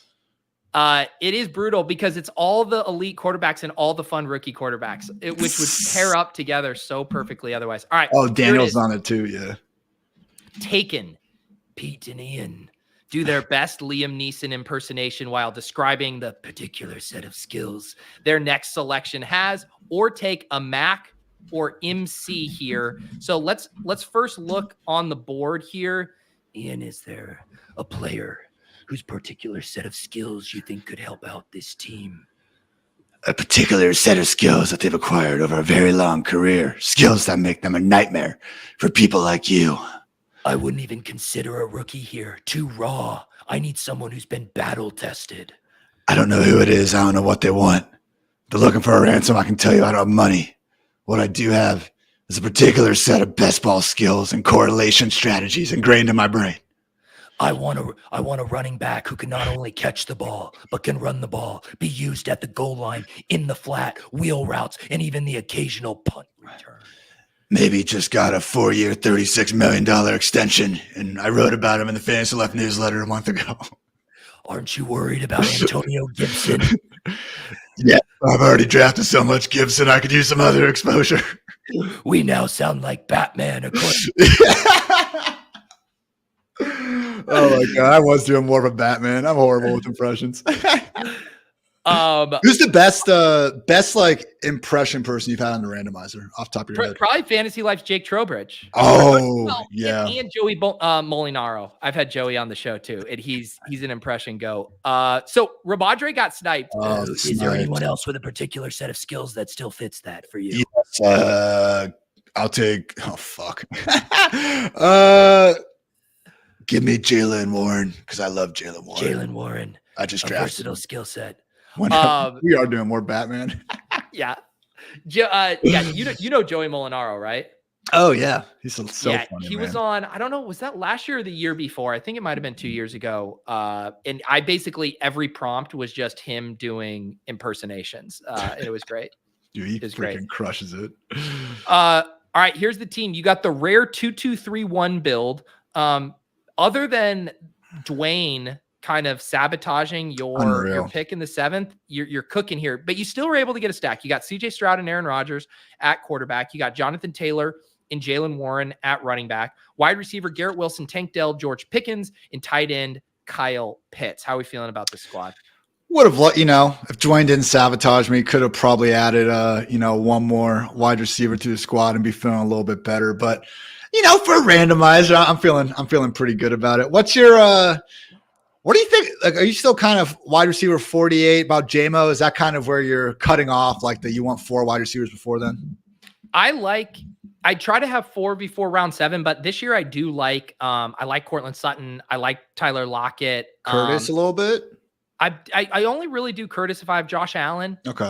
It is brutal because it's all the elite quarterbacks and all the fun rookie quarterbacks, which would pair up together so perfectly otherwise. All right. Oh, Daniel's on it too. Yeah. Taken. Pete and Ian do their best Liam Neeson impersonation while describing the particular set of skills their next selection has, or take a Mac or MC here. So let's first look on the board here. Ian, is there a player whose particular set of skills you think could help out this team? A particular set of skills that they've acquired over a very long career. Skills that make them a nightmare for people like you. I wouldn't even consider a rookie here. Too raw. I need someone who's been battle tested. I don't know who it is. I don't know what they want. They're looking for a ransom. I can tell you I don't have money. What I do have is a particular set of best ball skills and correlation strategies ingrained in my brain. I want a running back who can not only catch the ball, but can run the ball, be used at the goal line, in the flat, wheel routes, and even the occasional punt return. Maybe just got a 4-year, $36 million extension, and I wrote about him in the Fantasylife newsletter a month ago. Aren't you worried about Antonio Gibson? Yeah, I've already drafted so much Gibson, I could use some other exposure. We now sound like Batman. Oh my God, I was doing more of a Batman. I'm horrible with impressions. Who's the best like impression person you've had on the randomizer off the top of your head? Probably Fantasy Life's Jake Trowbridge. Yeah. And Joey Molinaro. I've had Joey on the show too, and he's an impression go. So Ramondre got sniped. Is there anyone else with a particular set of skills that still fits that for you? Yes, I'll take. Oh fuck. Give me Jaylen Warren because I love Jaylen Warren. Jaylen Warren, I just a drafted versatile him. skill set. We are doing more Batman. Yeah. You know Joey Molinaro, right? Oh yeah, he's so funny. He was on. I don't know. Was that last year or the year before? I think it might have been 2 years ago. And I basically every prompt was just him doing impersonations. It was great. Dude, he freaking crushes it. All right, here's the team. You got the rare 2-2-3-1 build. Other than Dwayne kind of sabotaging your pick in the 7th, you're cooking here, but you still were able to get a stack. You got CJ Stroud and Aaron Rodgers at quarterback. You got Jonathan Taylor and Jaylen Warren at running back. Wide receiver Garrett Wilson, Tank Dell, George Pickens, and tight end Kyle Pitts. How are we feeling about this squad? Would have, if Dwayne didn't sabotage me, could have probably added, one more wide receiver to the squad and be feeling a little bit better. But, for a randomizer, I'm feeling pretty good about it. What's your, what do you think? Like, are you still kind of wide receiver 48 about JMO? Is that kind of where you're cutting off, like that you want 4 wide receivers before then? I try to have 4 before round 7, but this year I do like, I like Cortland Sutton. I like Tyler Lockett. Curtis a little bit. I only really do Curtis if I have Josh Allen. Okay.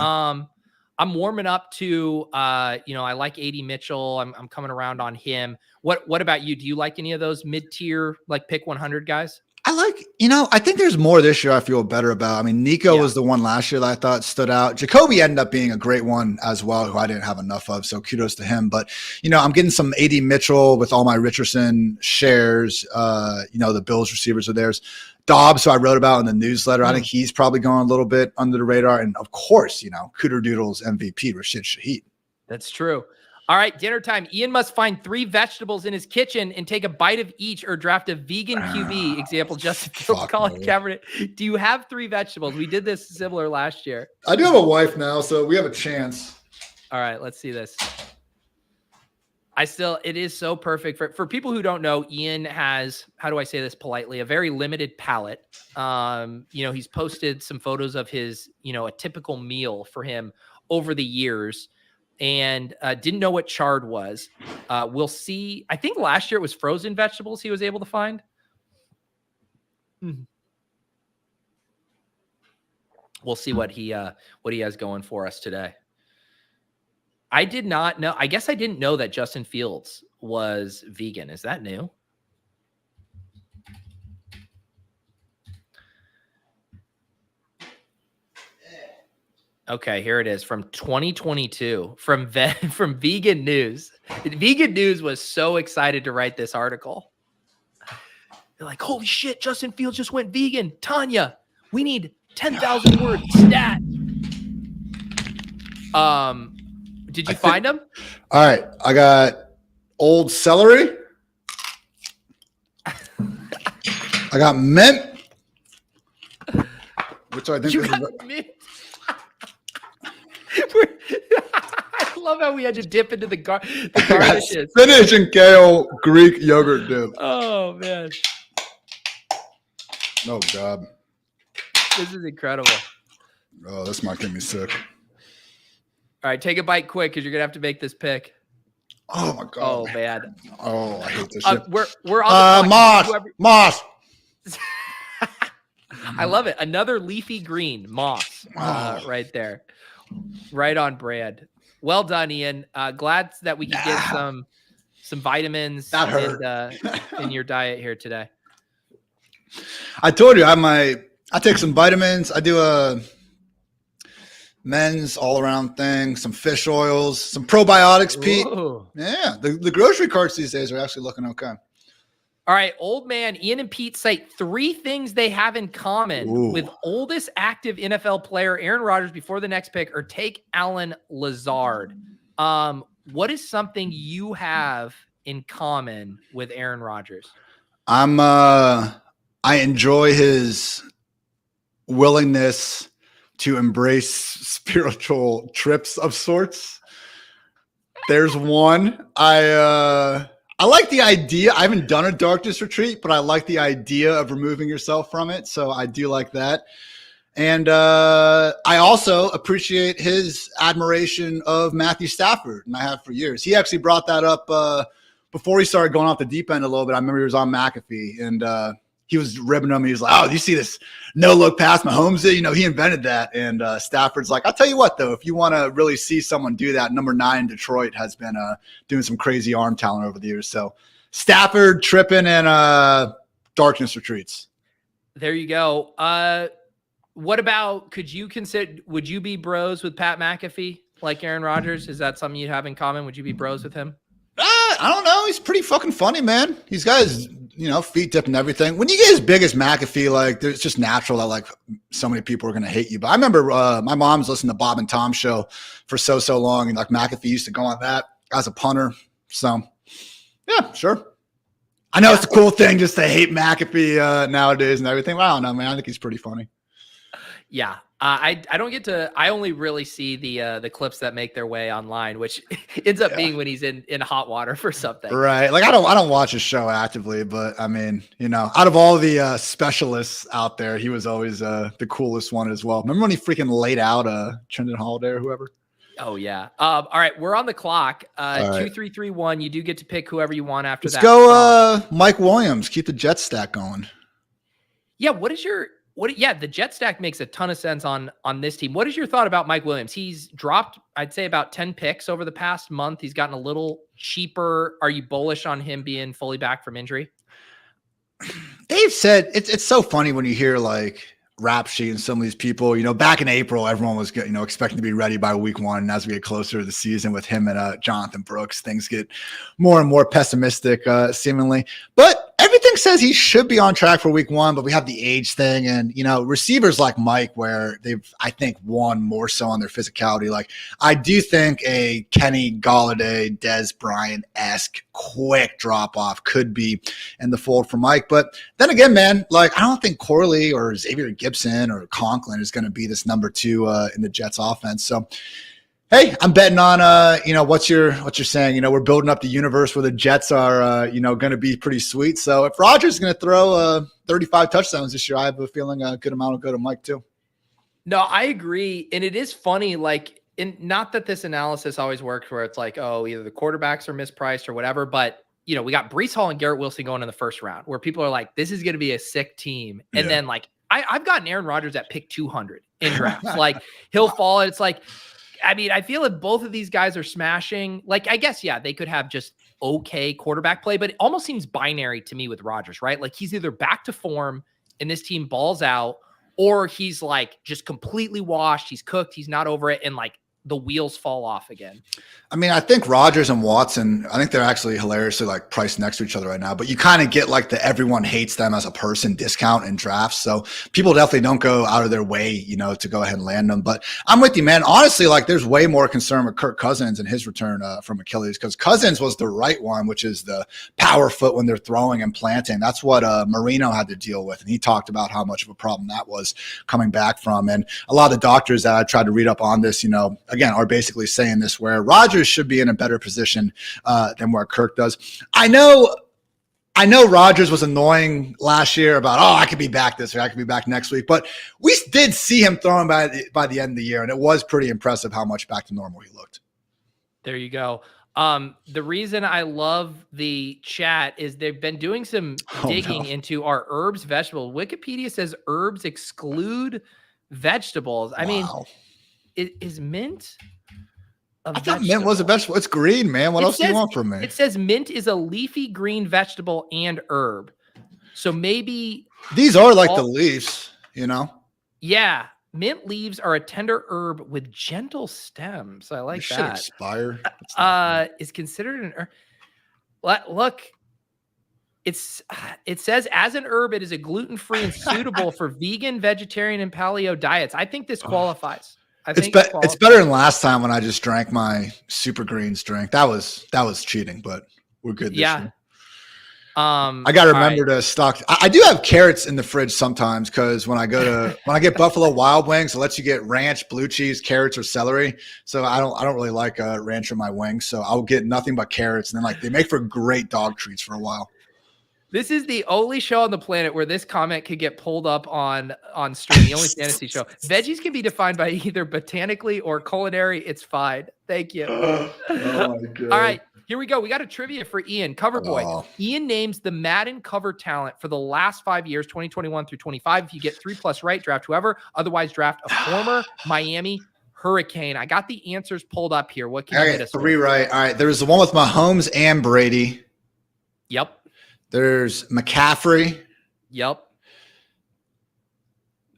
I'm warming up to, I like AD Mitchell. I'm coming around on him. What about you? Do you like any of those mid-tier, like pick 100 guys? I like, I think there's more this year I feel better about. I mean, Nico was the one last year that I thought stood out. Jacoby ended up being a great one as well, who I didn't have enough of. So kudos to him. But, I'm getting some AD Mitchell with all my Richardson shares. The Bills receivers are theirs. Dobbs, who I wrote about in the newsletter. I think he's probably going a little bit under the radar. And of course, Cooter Doodle's MVP, Rashid Shaheed. That's true. All right, dinner time. Ian must find 3 vegetables in his kitchen and take a bite of each or draft a vegan QB. Example, Justin Fields, Colin Kaepernick. Do you have 3 vegetables? We did this similar last year. I do have a wife now, so we have a chance. All right, let's see this. It is so perfect. For people who don't know, Ian has, how do I say this politely, a very limited palate. He's posted some photos of his, a typical meal for him over the years. And didn't know what chard was. We'll see. I think last year it was frozen vegetables he was able to find. We'll see what he has going for us today. I did not know. I guess I didn't know that Justin Fields was vegan. Is that new? Okay, here it is from 2022 from Vegan News. Vegan News was so excited to write this article. They're like, holy shit, Justin Fields just went vegan. Tanya, we need 10,000 words stat. Did you find them? All right, I got old celery. I got mint. Which I think you got mint. I love how we had to dip into the garnishes. Spinach and kale Greek yogurt dip. Oh, man. Oh, God. This is incredible. Oh, this might get me sick. All right, take a bite quick because you're going to have to make this pick. Oh, my God. Oh, man. Oh, I hate this shit. We're on the moss. I love it. Another leafy green moss right there. Right on brand. Well done, Ian. Glad that we could get some vitamins in your diet here today. I told you I take some vitamins. I do a men's all around thing, some fish oils, some probiotics, Pete. Ooh. Yeah, the grocery carts these days are actually looking okay. All right, old man, Ian and Pete cite 3 things they have in common with oldest active NFL player Aaron Rodgers before the next pick, or take Allen Lazard. What is something you have in common with Aaron Rodgers? I enjoy his willingness to embrace spiritual trips of sorts. There's one. I like the idea. I haven't done a darkness retreat, but I like the idea of removing yourself from it. So I do like that. And I also appreciate his admiration of Matthew Stafford, and I have for years. He actually brought that up before he started going off the deep end a little bit. I remember he was on McAfee, and he was ribbing him. He was like, "Oh, do you see this no-look pass Mahomes did? You know, he invented that." And Stafford's like, "I'll tell you what, though, if you want to really see someone do that, number 9 in Detroit has been doing some crazy arm talent over the years." So Stafford tripping and darkness retreats. There you go. What about, would you be bros with Pat McAfee like Aaron Rodgers? Is that something you have in common? Would you be bros with him? I don't know. He's pretty fucking funny, man. He's got his, feet dipped and everything. When you get as big as McAfee, like, it's just natural that, like, so many people are going to hate you. But I remember my mom's listening to Bob and Tom show for so long. And, like, McAfee used to go on that as a punter. So, yeah, sure. I know it's a cool thing just to hate McAfee nowadays and everything. But I don't know, man. I think he's pretty funny. Yeah. I don't get to, I only really see the clips that make their way online, which ends up being when he's in hot water for something. Right. Like I don't watch his show actively, but I mean, out of all the specialists out there, he was always the coolest one as well. Remember when he freaking laid out Trendon Holiday or whoever? Oh yeah. All right. We're on the clock. 2, 3, 3, 1. You do get to pick whoever you want after that. Let's go Mike Williams. Keep the Jet stack going. Yeah. The jet stack makes a ton of sense on this team. What is your thought about Mike Williams? He's dropped, I'd say, about 10 picks over the past month. He's gotten a little cheaper. Are you bullish on him being fully back from injury? Dave said it's so funny when you hear like rap sheet and some of these people, back in April, everyone was expecting to be ready by week 1. And as we get closer to the season with him and Jonathan Brooks, things get more and more pessimistic, seemingly. But everything says he should be on track for week 1, but we have the age thing and, receivers like Mike, where they've, I think, won more so on their physicality. Like, I do think a Kenny Golladay, Dez Bryant-esque quick drop off could be in the fold for Mike. But then again, man, like, I don't think Corley or Xavier Gibson or Conklin is going to be this number 2 in the Jets offense. So, hey, I'm betting on, what you're saying. We're building up the universe where the Jets are, going to be pretty sweet. So if Rodgers is going to throw 35 touchdowns this year, I have a feeling a good amount will go to Mike too. No, I agree. And it is funny, like, not that this analysis always works where it's like, oh, either the quarterbacks are mispriced or whatever, but we got Breece Hall and Garrett Wilson going in the first round where people are like, this is going to be a sick team. And then like, I've gotten Aaron Rodgers at pick 200 in drafts. Like he'll fall. And it's like, I mean, I feel if both of these guys are smashing, like, I guess, they could have just okay quarterback play, but it almost seems binary to me with Rodgers, right? Like he's either back to form and this team balls out, or he's like just completely washed. He's cooked. He's not over it. And like the wheels fall off again. I mean, I think Rodgers and Watson, I think they're actually hilariously like priced next to each other right now, but you kind of get like the everyone hates them as a person discount in drafts. So people definitely don't go out of their way, to go ahead and land them. But I'm with you, man. Honestly, like there's way more concern with Kirk Cousins and his return from Achilles, because Cousins was the right one, which is the power foot when they're throwing and planting. That's what Marino had to deal with. And he talked about how much of a problem that was coming back from. And a lot of the doctors that I tried to read up on this, again, are basically saying this, where Rodgers should be in a better position than where Kirk does. I know Rodgers was annoying last year about, I could be back this week, I could be back next week, but we did see him throwing by the end of the year, and it was pretty impressive how much back to normal he looked. There you go. The reason I love the chat is they've been doing some digging into our herbs, vegetables. Wikipedia says herbs exclude vegetables. I mean, is mint a vegetable? I thought mint was a vegetable. It's green, man. What else do you want from me? It says mint is a leafy green vegetable and herb. So maybe these are like the leaves, Yeah. Mint leaves are a tender herb with gentle stems. I like that. Expire. Is considered an herb. Look, it says as an herb, it is a gluten-free and suitable for vegan, vegetarian, and paleo diets. I think this qualifies. It's better than last time when I just drank my super greens drink. That was cheating, but we're good this year. I got to remember to stock. I do have carrots in the fridge sometimes, because when I get Buffalo Wild Wings, it lets you get ranch, blue cheese, carrots, or celery. So I don't really like ranch in my wings. So I'll get nothing but carrots, and then like they make for great dog treats for a while. This is the only show on the planet where this comment could get pulled up on stream. The only fantasy show. Veggies can be defined by either botanically or culinary. It's fine. Thank you. Oh my God. All right, here we go. We got a trivia for Ian, cover boy. Oh. Ian names the Madden cover talent for the last 5 years, 2021 through 25. If you get 3+ right, draft whoever. Otherwise, draft a former Miami Hurricane. I got the answers pulled up here. What can you hit us 3 with? right. All right. There's the one with Mahomes and Brady. Yep. There's McCaffrey. Yep.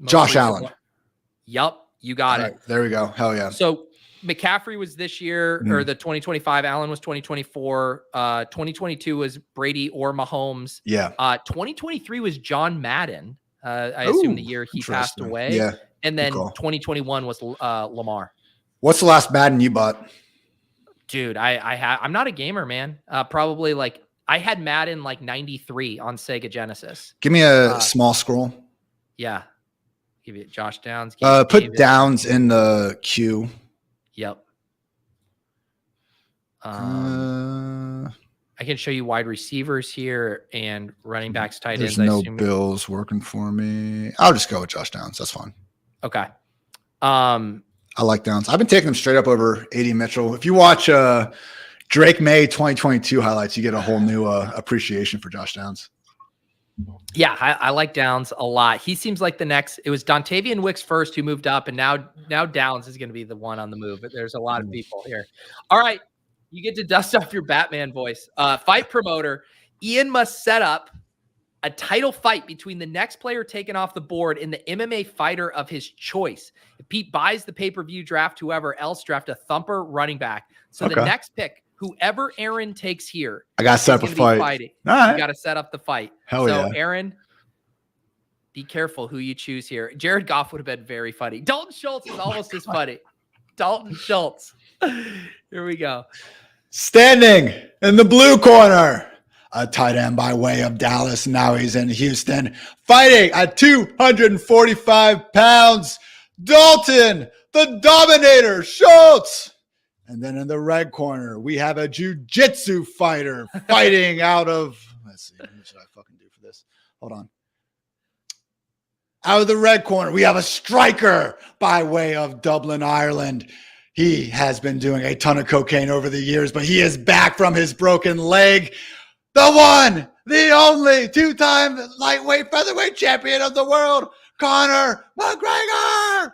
Josh Allen. Yep. You got All it. right, there we go. Hell yeah. So McCaffrey was this year, or the 2025. Allen was 2024. 2022 was Brady or Mahomes. Yeah. 2023 was John Madden. I assume the year he passed Interesting. away. Yeah. And then Cool. 2021 was Lamar. What's the last Madden you bought? Dude, I'm not a gamer, man. Probably like I had Madden like 93 on Sega Genesis. Give me a small scroll. Yeah. Give it Josh Downs. Put Downs in the queue. Yep. I can show you wide receivers here and running backs, tight ends. There's no Bills working for me. I'll just go with Josh Downs. That's fine. Okay. I like Downs. I've been taking them straight up over 80 Mitchell. If you watch Drake May 2022 highlights, you get a whole new appreciation for Josh Downs. Yeah, I like Downs a lot. He seems like the next. It was Dontavian Wicks first who moved up, and now Downs is going to be the one on the move. But there's a lot of people here. All right, you get to dust off your Batman voice. Fight promoter Ian must set up a title fight between the next player taken off the board and the MMA fighter of his choice. If Pete buys the pay-per-view, draft whoever else, draft a thumper running back. So the next pick, whoever Aaron takes here, I got to set up a fight. Fighting. All right. You got to set up the fight. Hell so yeah. Aaron, be careful who you choose here. Jared Goff would have been very funny. Dalton Schultz is almost as funny. Dalton Schultz. Here we go. Standing in the blue corner, a tight end by way of Dallas. Now he's in Houston, fighting at 245 pounds. Dalton, the Dominator, Schultz. And then in the red corner, we have a jiu-jitsu fighter fighting out of, let's see, what should I fucking do for this? Hold on. Out of the red corner, we have a striker by way of Dublin, Ireland. He has been doing a ton of cocaine over the years, but he is back from his broken leg. The one, the only 2-time lightweight featherweight champion of the world, Conor McGregor.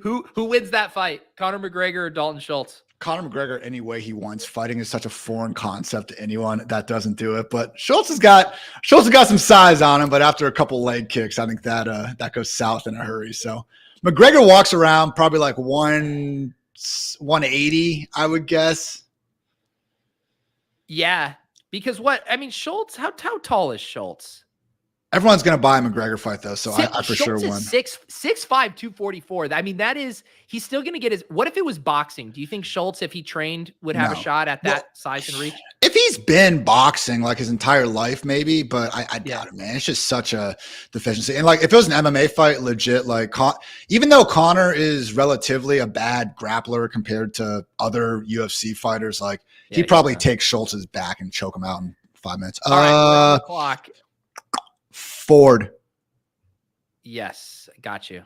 Who wins that fight? Conor McGregor or Dalton Schultz? Conor McGregor any way he wants. Fighting is such a foreign concept to anyone that doesn't do it. But Schultz has got some size on him, but after a couple leg kicks, I think that goes south in a hurry. So McGregor walks around probably like 180, I would guess. Yeah, because Schultz, how tall is Schultz? Everyone's going to buy a McGregor fight, though, so I for Schultz sure won. 6'5", 244. He's still going to get his. What if it was boxing? Do you think Schultz, if he trained, would have a shot at that size and reach? If he's been boxing like his entire life, maybe, but I doubt it, man. It's just such a deficiency. And like, if it was an MMA fight, legit, like, even though Conor is relatively a bad grappler compared to other UFC fighters, like, he'd probably take Schultz's back and choke him out in 5 minutes. All right, we're on the clock. Ford. Yes, got you.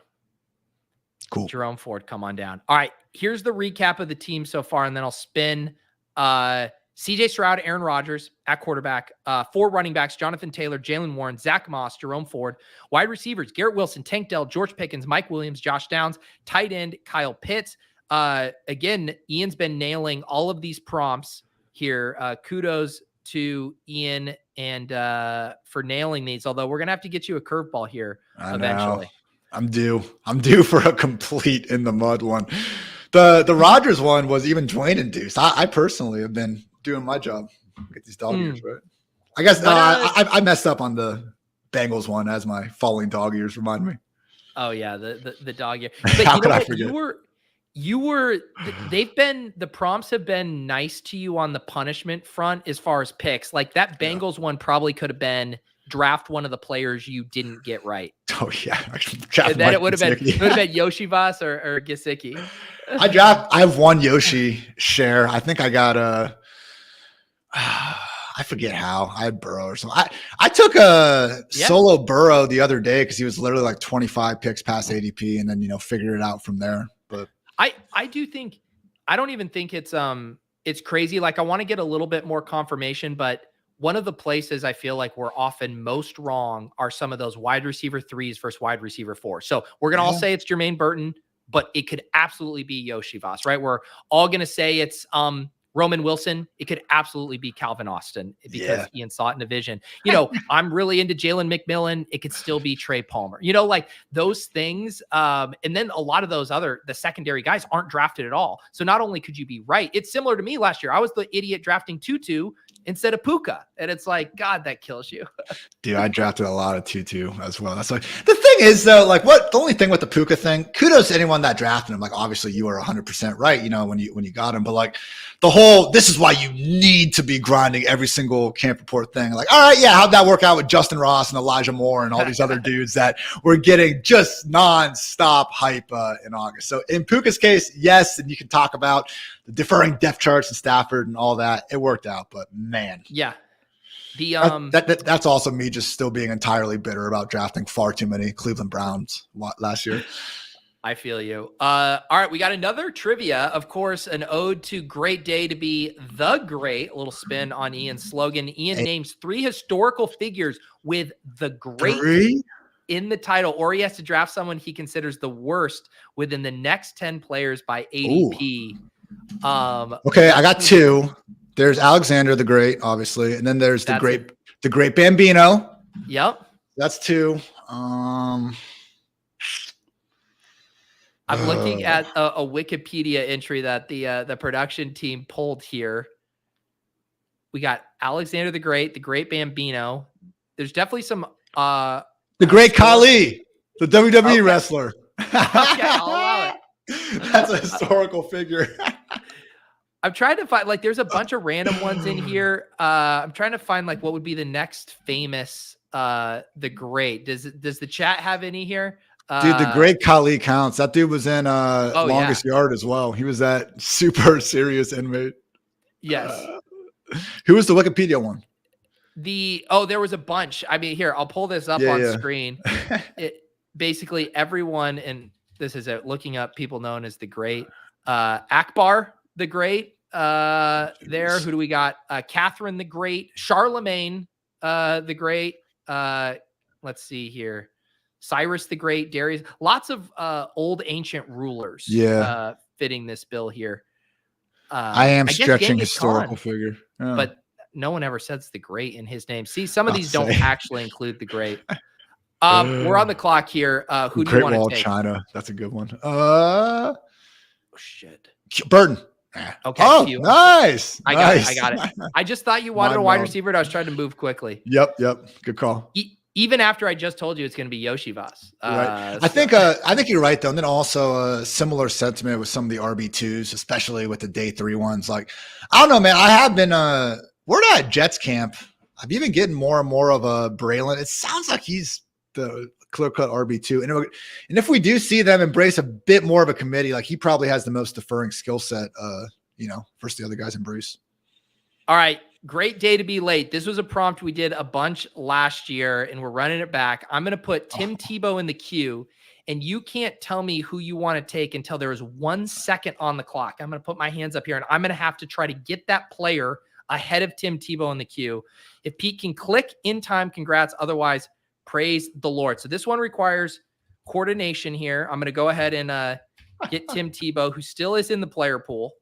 Cool. Jerome Ford, come on down. All right, here's the recap of the team so far, and then I'll spin. CJ Stroud, Aaron Rodgers at quarterback, 4 running backs, Jonathan Taylor, Jalen Warren, Zach Moss, Jerome Ford, wide receivers, Garrett Wilson, Tank Dell, George Pickens, Mike Williams, Josh Downs, tight end, Kyle Pitts. Again, Ian's been nailing all of these prompts here. Kudos to Ian and for nailing these, although we're going to have to get you a curveball here eventually. I'm due for a complete in the mud one. The Rodgers one was even Dwain induced. I personally have been doing my job. Get these dog ears right. I guess I messed up on the Bengals one, as my falling dog ears remind me. Oh yeah, the dog ear. But How could I forget? The prompts have been nice to you on the punishment front as far as picks. Like that Bengals one probably could have been draft one of the players you didn't get right. Oh yeah. And then it would have been Yoshivas or Gesicki. I have one Yoshi share. I think I got I forget how. I had Burrow or something. I took a solo Burrow the other day because he was literally like 25 picks past ADP, and then figured it out from there. But I do think I don't even think it's crazy. Like I want to get a little bit more confirmation, but one of the places I feel like we're often most wrong are some of those wide receiver 3s versus wide receiver 4. So we're gonna all say it's Jermaine Burton, but it could absolutely be Yoshi Voss, right? We're all gonna say it's Roman Wilson. It could absolutely be Calvin Austin because Ian saw it in the vision. I'm really into Jalen McMillan. It could still be Trey Palmer. Like those things. And then a lot of those the secondary guys aren't drafted at all. So not only could you be right, it's similar to me last year. I was the idiot drafting Tutu instead of Puka. And it's like, God, that kills you. Dude, I drafted a lot of Tutu as well. That's like the thing is though, like the only thing with the Puka thing, kudos to anyone that drafted him. Like obviously you are 100% right, when you got him, but like the whole, this is why you need to be grinding every single camp report thing. Like, all right, how'd that work out with Justin Ross and Elijah Moore and all these other dudes that were getting just nonstop hype in August? So in Puka's case, yes, and you can talk about the differing depth charts in Stafford and all that. It worked out, but man. Yeah. That's also me just still being entirely bitter about drafting far too many Cleveland Browns last year. I feel you. All right, we got another trivia. Of course, an ode to great day to be the great. A little spin on Ian's slogan. Ian names 3 historical figures with the great in the title, or he has to draft someone he considers the worst within the next 10 players by ADP. Okay, I got 2. There's Alexander the Great, obviously, and then there's the great Bambino. Yep, that's 2. I'm looking at a Wikipedia entry that the production team pulled here. We got Alexander the Great Bambino. There's definitely some the great Khali, the WWE wrestler. Okay, I'll allow it. That's a historical figure. I'm trying to find there's a bunch of random ones in here. I'm trying to find what would be the next famous the great. Does the chat have any here? Dude, the great Khali counts. That dude was in Longest Yard as well. He was that super serious inmate. Yes. Who was the Wikipedia one? There was a bunch. I mean, here, I'll pull this up on screen. Basically everyone, and this is looking up people known as the great. Akbar the Great. There. Who do we got? Catherine the Great, Charlemagne the Great. Let's see here. Cyrus the Great, Darius, lots of old ancient rulers fitting this bill here. I am stretching historical figure. But no one ever says the Great in his name. See, some of these don't actually include the Great. We're on the clock here. Who do you want to take? China. That's a good one. Oh, shit. Burton. Okay. Oh, nice. I got it. I just thought you wanted a wide receiver, and I was trying to move quickly. Yep. Good call. Even after I just told you it's going to be Yoshi Voss. Right. I think you're right though. And then also a similar sentiment with some of the RB2s, especially with the day 3 ones. Like, I don't know, man. I have been we're at Jets camp. I've even getting more and more of a Braylon. It sounds like he's the clear-cut RB2. And if we do see them embrace a bit more of a committee, like he probably has the most deferring skill set, versus the other guys embrace. All right. Great day to be late. This was a prompt we did a bunch last year, and we're running it back. I'm going to put Tim Tebow in the queue, and you can't tell me who you want to take until there is 1 second on the clock. I'm going to put my hands up here, and I'm going to have to try to get that player ahead of Tim Tebow in the queue. If Pete can click in time, congrats. Otherwise, praise the Lord. So this one requires coordination here. I'm going to go ahead and get Tim Tebow, who still is in the player pool.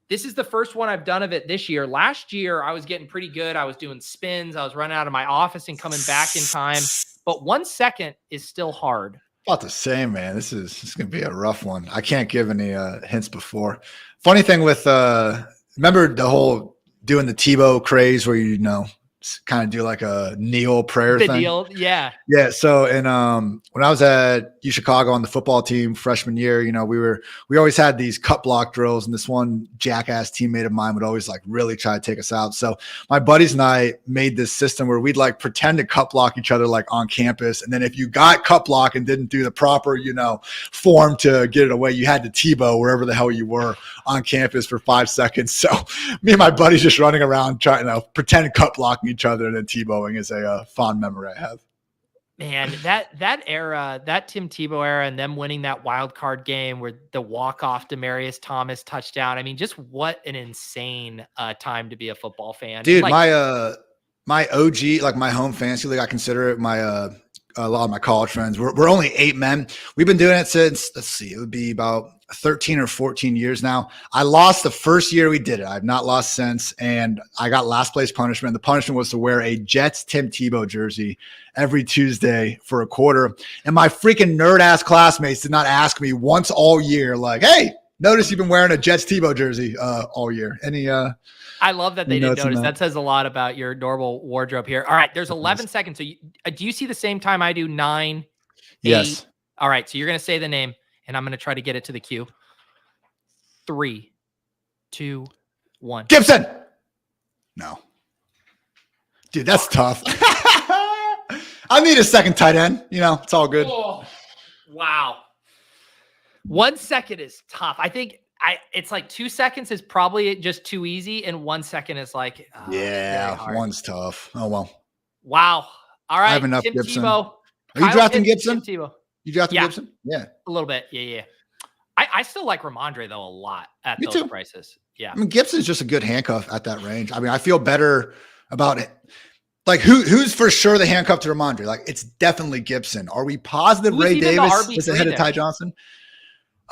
This is the first one I've done of it this year. Last year, I was getting pretty good. I was doing spins. I was running out of my office and coming back in time. But 1 second is still hard. About the same, man. This is going to be a rough one. I can't give any hints before. Funny thing with remember the whole doing the Tebow craze where kind of do like a kneel prayer The thing. deal, yeah. Yeah. So, and when I was at U Chicago on the football team freshman year, you know, we always had these cut block drills, and this one jackass teammate of mine would always like really try to take us out. So my buddies and I made this system where we'd like pretend to cut block each other like on campus, and then if you got cut block and didn't do the proper, you know, form to get it away, you had to Tebow wherever the hell you were on campus for 5 seconds. So me and my buddies just running around trying to pretend cut blocking each other and then Tebowing is a fond memory I have. Man, that era, that Tim Tebow era, and them winning that wild card game where the walk-off Demarcus Thomas touchdown. I mean, just what an insane time to be a football fan. Dude, like, my OG, like my home fantasy league, I consider it my a lot of my college friends. We're only 8 men. We've been doing it since, let's see, it would be about 13 or 14 years now. I lost the first year we did it. I've not lost since, and I got last place punishment. The punishment was to wear a Jets Tim Tebow jersey every Tuesday for a quarter. And my freaking nerd ass classmates did not ask me once all year, like, hey, notice you've been wearing a Jets Tebow jersey all year. Any I love that they didn't notice. That says a lot about your normal wardrobe here. All right, there's 11 seconds. So do you see the same time I do? 9, 8? Yes. All right, so you're going to say the name, and I'm going to try to get it to the queue. 3, 2, 1. Gibson. No. Dude, that's tough. I need a second tight end. You know, it's all good. Oh, wow. 1 second is tough. I think it's like 2 seconds is probably just too easy, and 1 second is like yeah, one's tough. Oh well. Wow. All right. I have enough Tim Gibson. Tebow. Are you drafting Gibson? Tim Tebow. You drafting Yeah. Gibson? Yeah. A little bit. Yeah. I still like Ramondre though a lot at Me those too. prices. Yeah. I mean, Gibson's just a good handcuff at that range. I mean, I feel better about it. Like who's for sure the handcuff to Ramondre? Like it's definitely Gibson. Are we positive Who's Ray even the Davis RB3 is ahead of there? Ty Johnson?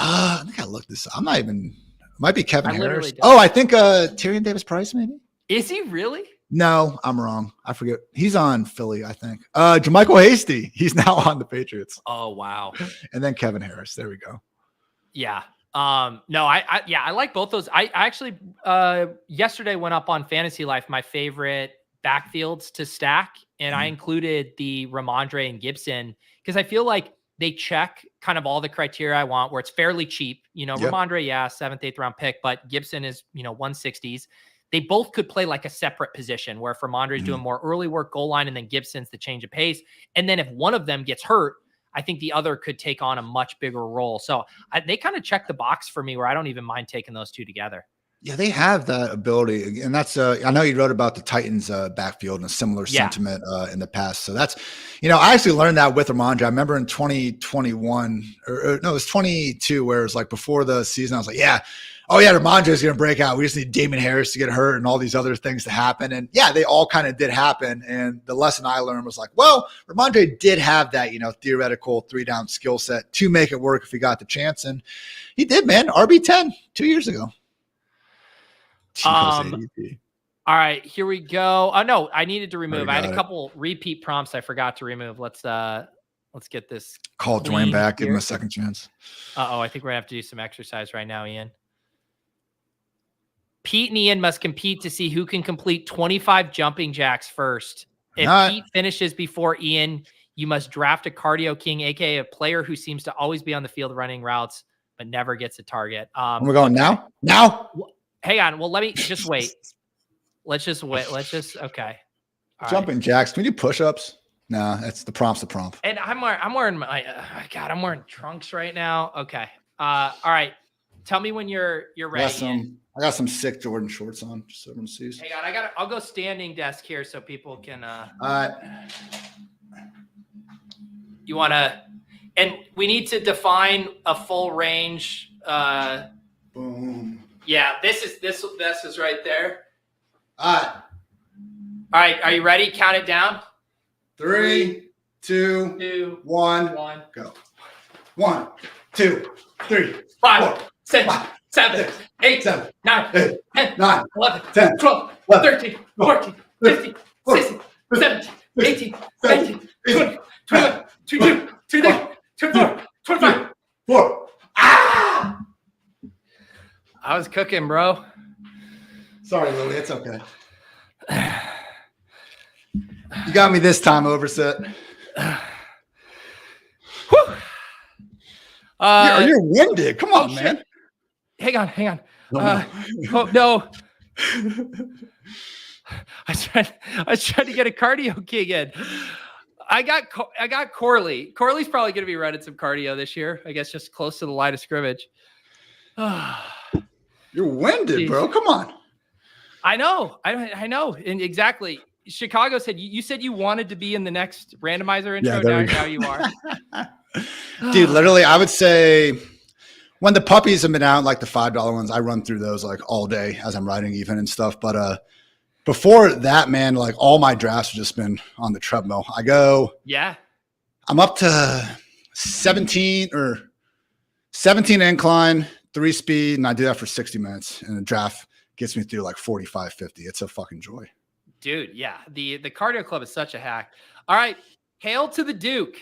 I think I looked this up. I'm not even. It might be Kevin I Harris. literally don't. Oh, I think Tyrion Davis Price maybe. Is he really? No, I'm wrong. I forget. He's on Philly, I think. Jermichael Hasty. He's now on the Patriots. Oh wow. And then Kevin Harris. There we go. Yeah. No, I like both those. I actually yesterday went up on Fantasy Life my favorite backfields to stack, and I included the Ramondre and Gibson because I feel like they check kind of all the criteria I want where it's fairly cheap. You know, Yep. Ramondre, 7th, 8th round pick, but Gibson is, 160s. They both could play like a separate position where if Ramondre is doing more early work goal line and then Gibson's the change of pace. And then if one of them gets hurt, I think the other could take on a much bigger role. So they kind of check the box for me where I don't even mind taking those two together. Yeah, they have that ability. And that's, I know you wrote about the Titans backfield and a similar sentiment in the past. So that's, I actually learned that with Ramondre. I remember in 2021, or no, it was 22, where it was like before the season, I was like, Ramondre is going to break out. We just need Damon Harris to get hurt and all these other things to happen. And yeah, they all kind of did happen. And the lesson I learned was like, well, Ramondre did have that, theoretical 3-down skill set to make it work if he got the chance. And he did, man. RB10 2 years ago. All right, here we go. Oh no, I needed to remove. I had a it. couple repeat prompts I forgot to remove. Let's get this. Call clean Dwayne back, give him here. a second chance. I think we're gonna have to do some exercise right now, Ian. Pete and Ian must compete to see who can complete 25 jumping jacks first. If Pete finishes before Ian, you must draft a cardio king, aka a player who seems to always be on the field running routes but never gets a target. We're going now? Now? Hang on. Well, let me just wait. Let's just wait. Okay. All Jumping right. jacks. Can we do push-ups? No, that's the prompt's the prompt. And I'm wearing my I'm wearing trunks right now. Okay. All right. Tell me when you're ready. I got some sick Jordan shorts on, just so everyone sees. Hang on. I'll go standing desk here so people can you want to, and we need to define a full range. Boom. Yeah, this is right there. All right. Are you ready? Count it down. 3, 2, 2, 1, 1. go. 1, 2, 3, 5, 4, 6, 5, 7, 8, 7, 9, 8, 10, 9, 11, 10, 12, 11, 13, 14, 15, 16, 17, 18, 19, 20, 21, 22, 23, 24, 25. 4. I was cooking, bro. Sorry, Lily. It's okay. You got me this time, Overset. You're winded. Come on, man. Shit. Hang on. No. Oh no. I was trying to get a cardio gig in. I got Corley. Corley's probably going to be running some cardio this year. I guess just close to the line of scrimmage. You're winded, bro. Come on. I know. And exactly. Chicago said you said you wanted to be in the next randomizer intro. Now you are. Dude, literally, I would say when the puppies have been out, like the $5 ones, I run through those like all day as I'm writing even and stuff. But before that, man, like all my drafts have just been on the treadmill. I'm up to 17 incline, 3 speed, and I do that for 60 minutes. And the draft gets me through like 45, 50. It's a fucking joy. Dude, yeah. The cardio club is such a hack. All right. Hail to the Duke.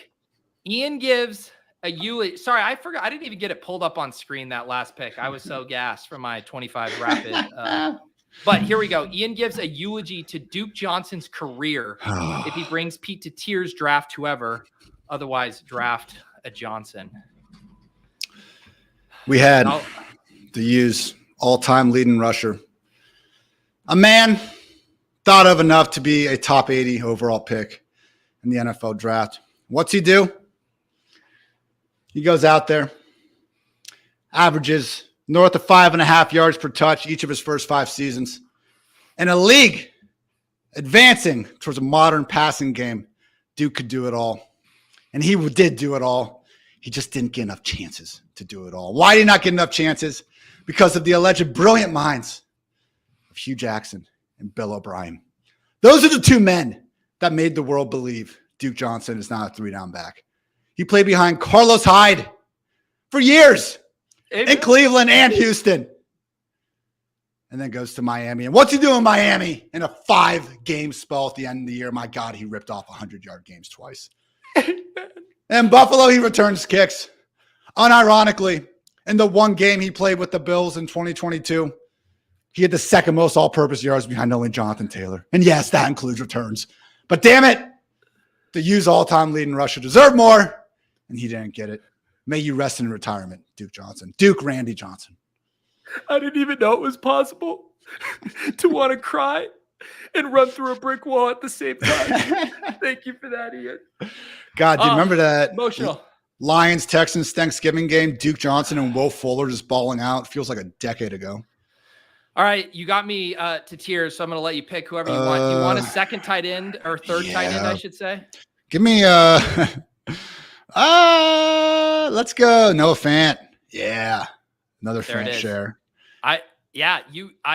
Ian gives a eulogy. Sorry, I forgot. I didn't even get it pulled up on screen, that last pick. I was so gassed from my 25 rapid. But here we go. Ian gives a eulogy to Duke Johnson's career if he brings Pete to tears, draft whoever. Otherwise, draft a Johnson. We had to use all-time leading rusher. A man thought of enough to be a top 80 overall pick in the NFL draft. What's he do? He goes out there, averages north of 5.5 yards per touch each of his first 5 seasons. In a league advancing towards a modern passing game, Duke could do it all. And he did do it all. He just didn't get enough chances to do it all. Why did he not get enough chances? Because of the alleged brilliant minds of Hugh Jackson and Bill O'Brien. Those are the 2 men that made the world believe Duke Johnson is not a 3-down back. He played behind Carlos Hyde for years in Cleveland and Houston. And then goes to Miami. And what's he doing in Miami in a 5-game spell at the end of the year? My God, he ripped off 100-yard games twice. And Buffalo, he returns kicks. Unironically, in the 1 game he played with the Bills in 2022, he had the second most all-purpose yards behind only Jonathan Taylor. And yes, that includes returns. But damn it, the U's all-time leading rusher deserved more, and he didn't get it. May you rest in retirement, Duke Johnson. Duke Randy Johnson. I didn't even know it was possible to want to cry and run through a brick wall at the same time. Thank you for that, Ian. God, do you remember that emotional Lions-Texans Thanksgiving game? Duke Johnson and Will Fuller just balling out. Feels like a decade ago. All right, you got me to tears, so I'm going to let you pick whoever you want. You want a second tight end or third tight end, I should say? Give me let's go Noah Fant. Yeah. Another Fant share. I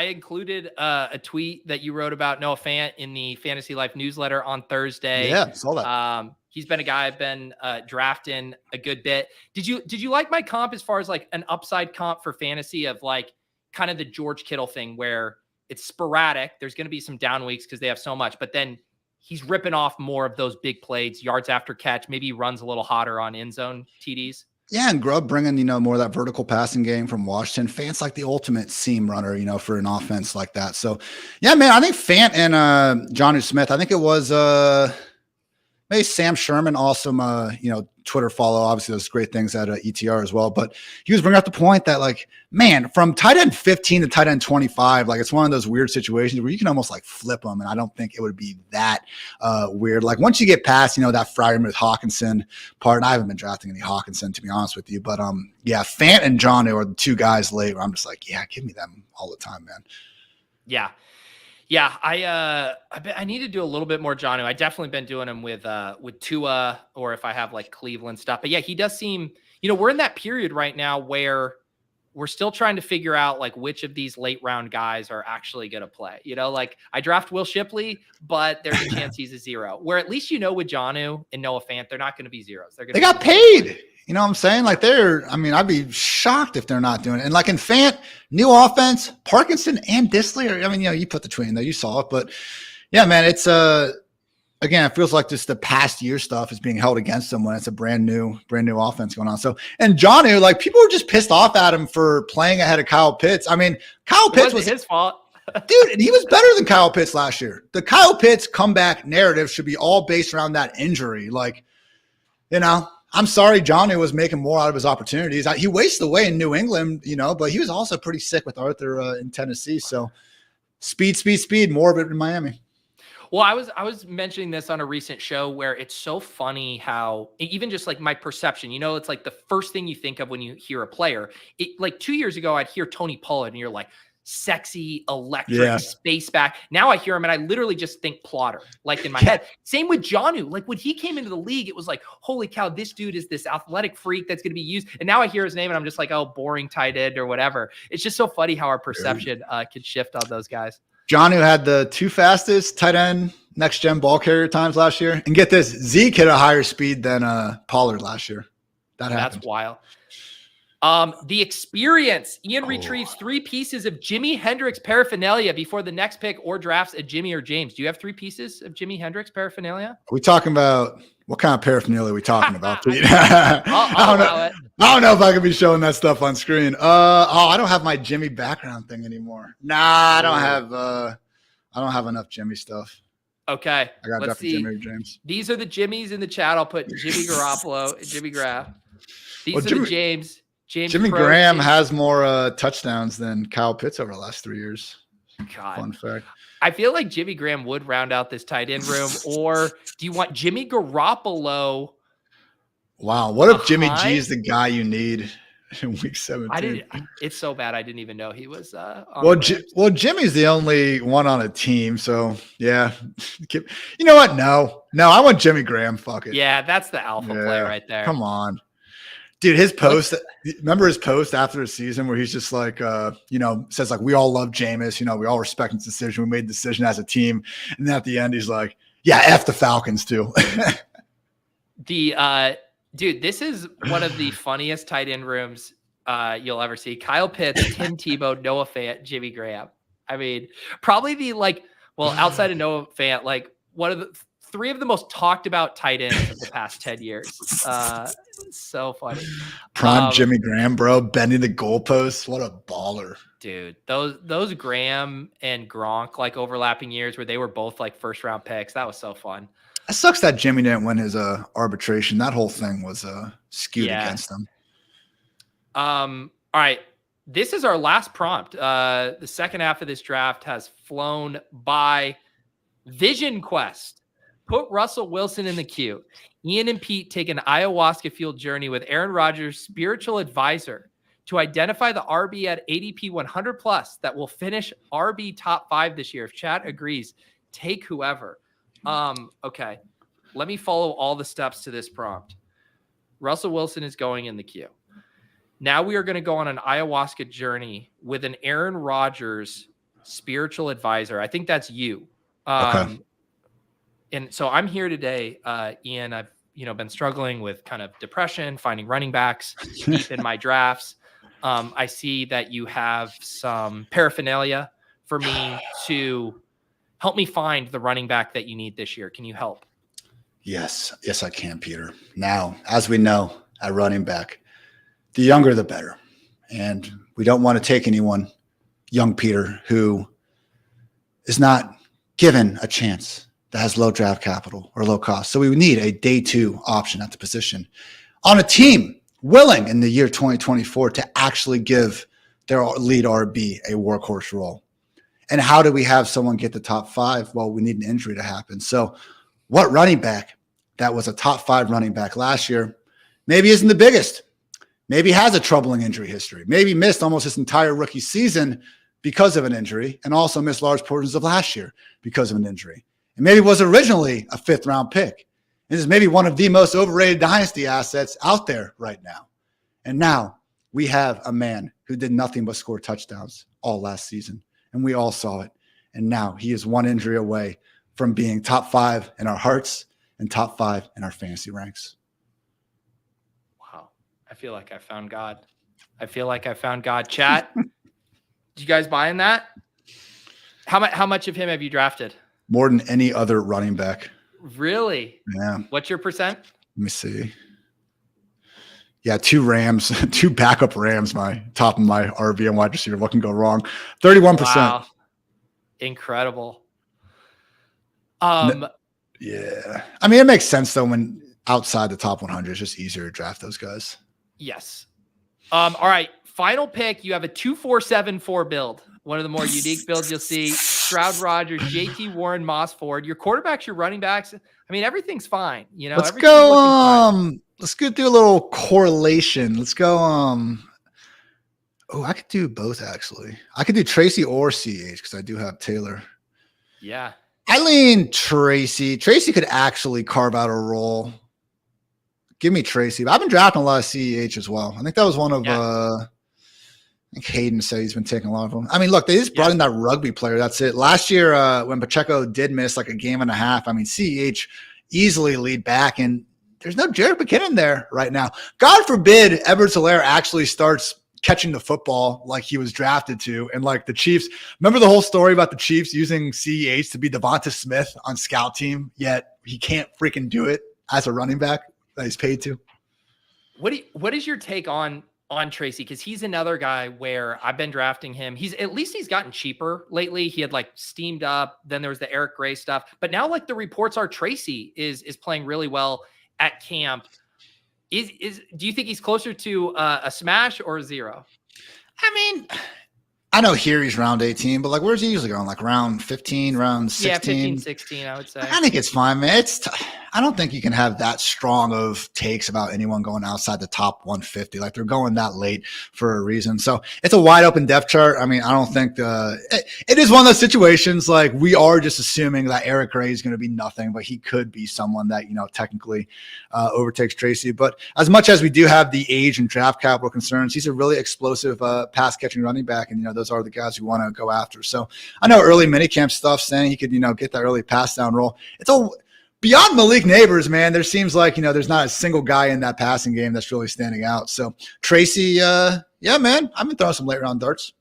included a tweet that you wrote about Noah Fant in the Fantasy Life newsletter on Thursday. Yeah, saw that. He's been a guy I've been drafting a good bit. Did you like my comp as far as like an upside comp for fantasy of like kind of the George Kittle thing where it's sporadic? There's going to be some down weeks because they have so much, but then he's ripping off more of those big plays, yards after catch. Maybe he runs a little hotter on end zone TDs. Yeah, and Grubb bringing, more of that vertical passing game from Washington. Fant's like the ultimate seam runner, for an offense like that. So, yeah, man, I think Fant and Jonnu Smith, I think it was maybe Sam Sherman, awesome, Twitter follow. Obviously, those great things at ETR as well. But he was bringing up the point that, like, man, from tight end 15 to tight end 25, like, it's one of those weird situations where you can almost, like, flip them. And I don't think it would be that weird. Like, once you get past, that Freiermuth Hawkinson part, and I haven't been drafting any Hawkinson, to be honest with you. But, yeah, Fant and Jonnu are the 2 guys late where I'm just like, yeah, give me them all the time, man. Yeah. Yeah, I need to do a little bit more Jonnu. I definitely been doing him with Tua, or if I have like Cleveland stuff. But yeah, he does seem, we're in that period right now where we're still trying to figure out like which of these late round guys are actually going to play. Like I draft Will Shipley, but there's a chance he's a 0. Where at least with Jonnu and Noah Fant, they're not going to be zeros. They got paid. You know what I'm saying? Like I'd be shocked if they're not doing it. And like in Fant, new offense, Parkinson and Disley. You put the twin there, you saw it. But yeah, man, it's again, it feels like just the past year stuff is being held against them when it's a brand new offense going on. So, and Jonnu, like people were just pissed off at him for playing ahead of Kyle Pitts. I mean, Kyle Pitts was his fault. Dude, and he was better than Kyle Pitts last year. The Kyle Pitts comeback narrative should be all based around that injury. Like, I'm sorry Johnny was making more out of his opportunities. He wasted away in New England, but he was also pretty sick with Arthur in Tennessee. So speed, more of it in Miami. Well, I was mentioning this on a recent show where it's so funny how even just like my perception, it's like the first thing you think of when you hear a player. Like 2 years ago, I'd hear Tony Pollard and you're like, sexy, electric, space back. Now I hear him and I literally just think plotter, like in my head. Same with Jonnu. Like when he came into the league, it was like, holy cow, this dude is this athletic freak that's going to be used. And now I hear his name and I'm just like, oh, boring tight end or whatever. It's just so funny how our perception can shift on those guys. Jonnu had the 2 fastest tight end next gen ball carrier times last year. And get this, Zeke hit a higher speed than Pollard last year. That's wild. The experience. Ian retrieves 3 pieces of Jimi Hendrix paraphernalia before the next pick or drafts a Jimmy or James. Do you have 3 pieces of Jimi Hendrix paraphernalia? Are we talking about what kind of paraphernalia are we talking about? I don't know if I could be showing that stuff on screen. I don't have my Jimmy background thing anymore. Nah, I don't have enough Jimmy stuff. Okay. I got let's see. Jimmy or James. These are the Jimmys in the chat. I'll put Jimmy Garoppolo, Jimmy Graf. These are the James. Jimmy Graham has more touchdowns than Kyle Pitts over the last 3 years. God. Fun fact. I feel like Jimmy Graham would round out this tight end room. Or do you want Jimmy Garoppolo? Wow. What if Jimmy G is the guy you need in week 17? It's so bad. I didn't even know he was well, Jimmy's the only one on a team. So, yeah. You know what? No, I want Jimmy Graham. Fuck it. Yeah, that's the alpha play right there. Come on. Dude, his post, remember his post after the season where he's just like, says like, we all love Jameis, we all respect his decision. We made the decision as a team. And then at the end, he's like, yeah, F the Falcons too. Dude, this is one of the funniest tight end rooms you'll ever see. Kyle Pitts, Tim Tebow, Noah Fant, Jimmy Graham. I mean, probably the outside of Noah Fant, like one of the 3 of the most talked about tight ends of the past 10 years. So funny. Prime Jimmy Graham, bro, bending the goalposts. What a baller. Dude, those Graham and Gronk overlapping years where they were both first round picks. That was so fun. It sucks that Jimmy didn't win his arbitration. That whole thing was skewed against him. All right. This is our last prompt. The second half of this draft has flown by. Vision Quest. Put Russell Wilson in the queue. Ian and Pete take an ayahuasca-fueled journey with Aaron Rodgers' spiritual advisor to identify the RB at ADP 100+ that will finish RB top 5 this year. If chat agrees, take whoever. Okay. Let me follow all the steps to this prompt. Russell Wilson is going in the queue. Now we are going to go on an ayahuasca journey with an Aaron Rodgers spiritual advisor. I think that's you. Okay. And so I'm here today, Ian. I've been struggling with kind of depression, finding running backs deep in my drafts. I see that you have some paraphernalia for me to help me find the running back that you need this year. Can you help? Yes, I can, Peter. Now, as we know, at running back, the younger the better, and we don't want to take anyone, young Peter, who is not given a chance, that has low draft capital or low cost. So we need a day 2 option at the position on a team willing in the year 2024 to actually give their lead RB a workhorse role. And how do we have someone get the top 5? Well, we need an injury to happen. So what running back that was a top 5 running back last year maybe isn't the biggest, maybe has a troubling injury history, maybe missed almost his entire rookie season because of an injury, and also missed large portions of last year because of an injury. And maybe was originally a 5th round pick. This is maybe one of the most overrated dynasty assets out there right now. And now we have a man who did nothing but score touchdowns all last season. And we all saw it. And now he is one injury away from being top 5 in our hearts and top 5 in our fantasy ranks. Wow. I feel like I found God. Chat. Did you guys buy in that? How much of him have you drafted? More than any other running back. Really? Yeah. What's your percent? Let me see. Yeah, 2 backup Rams, my top of my RB and wide receiver. What can go wrong? 31%. Wow. Incredible. Yeah. I mean, it makes sense though when outside the top 100, it's just easier to draft those guys. Yes. All right. Final pick. You have a 2-4-7-4 build. One of the more unique builds you'll see. Stroud, Rodgers, JT Warren, Moss Ford. Your quarterbacks, your running backs. I mean, everything's fine. You know, let's go do a little correlation. Let's go. I could do both actually. I could do Tracy or CH because I do have Taylor. Yeah. I lean Tracy. Tracy could actually carve out a role. Give me Tracy. But I've been drafting a lot of CEH as well. I think that was one of I think Hayden said he's been taking a lot of them. I mean, look, they just brought in that rugby player. That's it. Last year, when Pacheco did miss like a game and a half, I mean, CEH easily lead back, and there's no Jerick McKinnon there right now. God forbid Edwards-Helaire actually starts catching the football like he was drafted to. And like the Chiefs, remember the whole story about the Chiefs using CEH to be Devonta Smith on scout team, yet he can't freaking do it as a running back that he's paid to. What is your take on Tracy? Because he's another guy where I've been drafting him. He's gotten cheaper lately. He had like steamed up. Then there was the Eric Gray stuff. But now like the reports are Tracy is playing really well at camp. Do you think he's closer to a smash or a zero? I mean, I know here he's round 18, but like where's he usually going? Like round 15, round 16? Yeah, 15, 16, I would say. I think it's fine, man. I don't think you can have that strong of takes about anyone going outside the top 150. Like they're going that late for a reason. So it's a wide open depth chart. I mean, I don't think it is one of those situations like we are just assuming that Eric Gray is going to be nothing, but he could be someone that, you know, technically overtakes Tracy. But as much as we do have the age and draft capital concerns, he's a really explosive pass catching running back. And, you know, those are the guys we want to go after. So I know early minicamp stuff saying he could, you know, get that early pass down role. It's beyond Malik Neighbors, man, there seems like, you know, there's not a single guy in that passing game that's really standing out. So Tracy, yeah, man, I've been throwing some late round darts.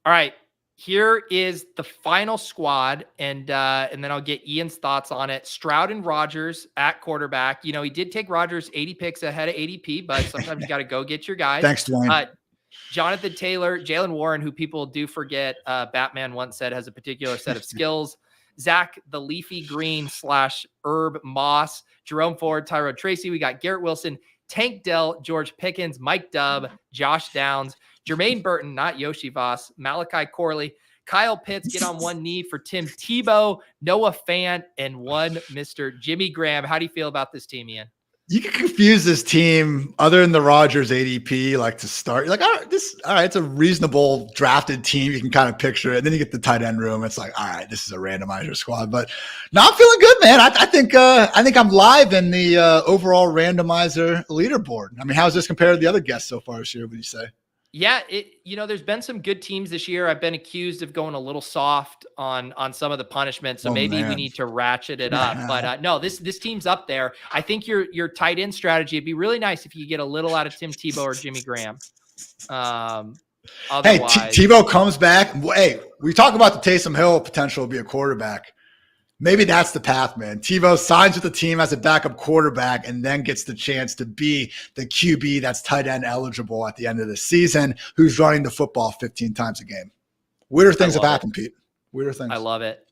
All right, here is the final squad, and then I'll get Ian's thoughts on it. Stroud and Rodgers at quarterback. You know, he did take Rodgers 80 picks ahead of ADP, but sometimes you got to go get your guys. Thanks, Dwayne. Jonathan Taylor, Jalen Warren, who people do forget, Batman once said has a particular set of skills. Zach, the leafy green / Herb Moss, Jerome Ford, Tyrod Tracy. We got Garrett Wilson, Tank Dell, George Pickens, Mike Dubb, Josh Downs, Jermaine Burton, not Yoshi Voss, Malachi Corley, Kyle Pitts, get on one knee for Tim Tebow, Noah Fant, and one Mr. Jimmy Graham. How do you feel about this team, Ian? You can confuse this team other than the Rodgers ADP, like to start. You're like, all right, it's a reasonable drafted team. You can kind of picture it. And then you get the tight end room. It's like, all right, this is a randomizer squad. But no, I'm feeling good, man. I think I'm live in the overall randomizer leaderboard. I mean, how's this compared to the other guests so far this year, would you say? Yeah, there's been some good teams this year. I've been accused of going a little soft on some of the punishments, so maybe we need to ratchet it up. But no, this team's up there. I think your tight end strategy, it'd be really nice if you get a little out of Tim Tebow or Jimmy Graham. Hey, Tebow comes back. Hey, we talk about the Taysom Hill potential to be a quarterback. Maybe that's the path, man. Tebow signs with the team as a backup quarterback and then gets the chance to be the QB that's tight end eligible at the end of the season, who's running the football 15 times a game. Weirder things have happened, Pete. Weirder things. I love it.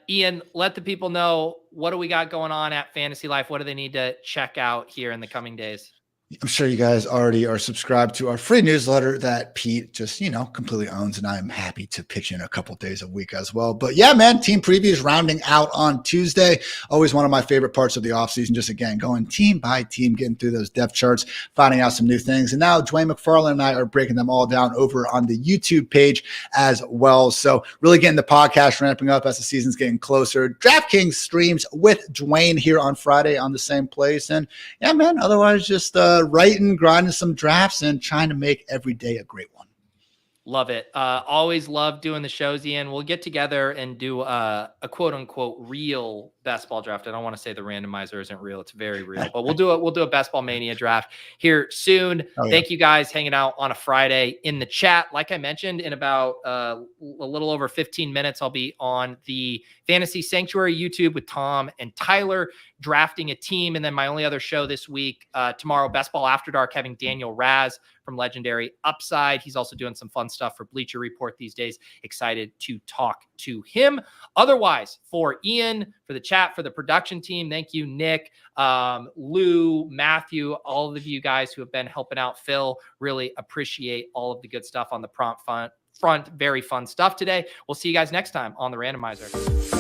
Ian, let the people know, what do we got going on at Fantasy Life? What do they need to check out here in the coming days? I'm sure you guys already are subscribed to our free newsletter that Pete just, completely owns. And I'm happy to pitch in a couple days a week as well. But yeah, man, team previews rounding out on Tuesday. Always one of my favorite parts of the offseason. Just again, going team by team, getting through those depth charts, finding out some new things. And now Dwain McFarland and I are breaking them all down over on the YouTube page as well. So really getting the podcast ramping up as the season's getting closer. DraftKings streams with Dwain here on Friday on the same place. And yeah, man, otherwise just, writing, grinding some drafts, and trying to make every day a great one. Love it. Always love doing the shows, Ian. We'll get together and do a quote unquote real best ball draft. I don't want to say the randomizer isn't real. It's very real, but we'll do it. We'll do a best ball mania draft here soon. Oh, yeah. Thank you guys hanging out on a Friday in the chat. Like I mentioned, in about a little over 15 minutes, I'll be on the Fantasy Sanctuary YouTube with Tom and Tyler drafting a team. And then my only other show this week, tomorrow, Best Ball After Dark, having Daniel Raz from Legendary Upside. He's also doing some fun stuff for Bleacher Report these days. Excited to talk to him. Otherwise, for Ian, for the chat, for the production team, thank you, Nick, Lou, Matthew, all of you guys who have been helping out. Phil, really appreciate all of the good stuff on the prompt front. Very fun stuff today. We'll see you guys next time on the Randomizer.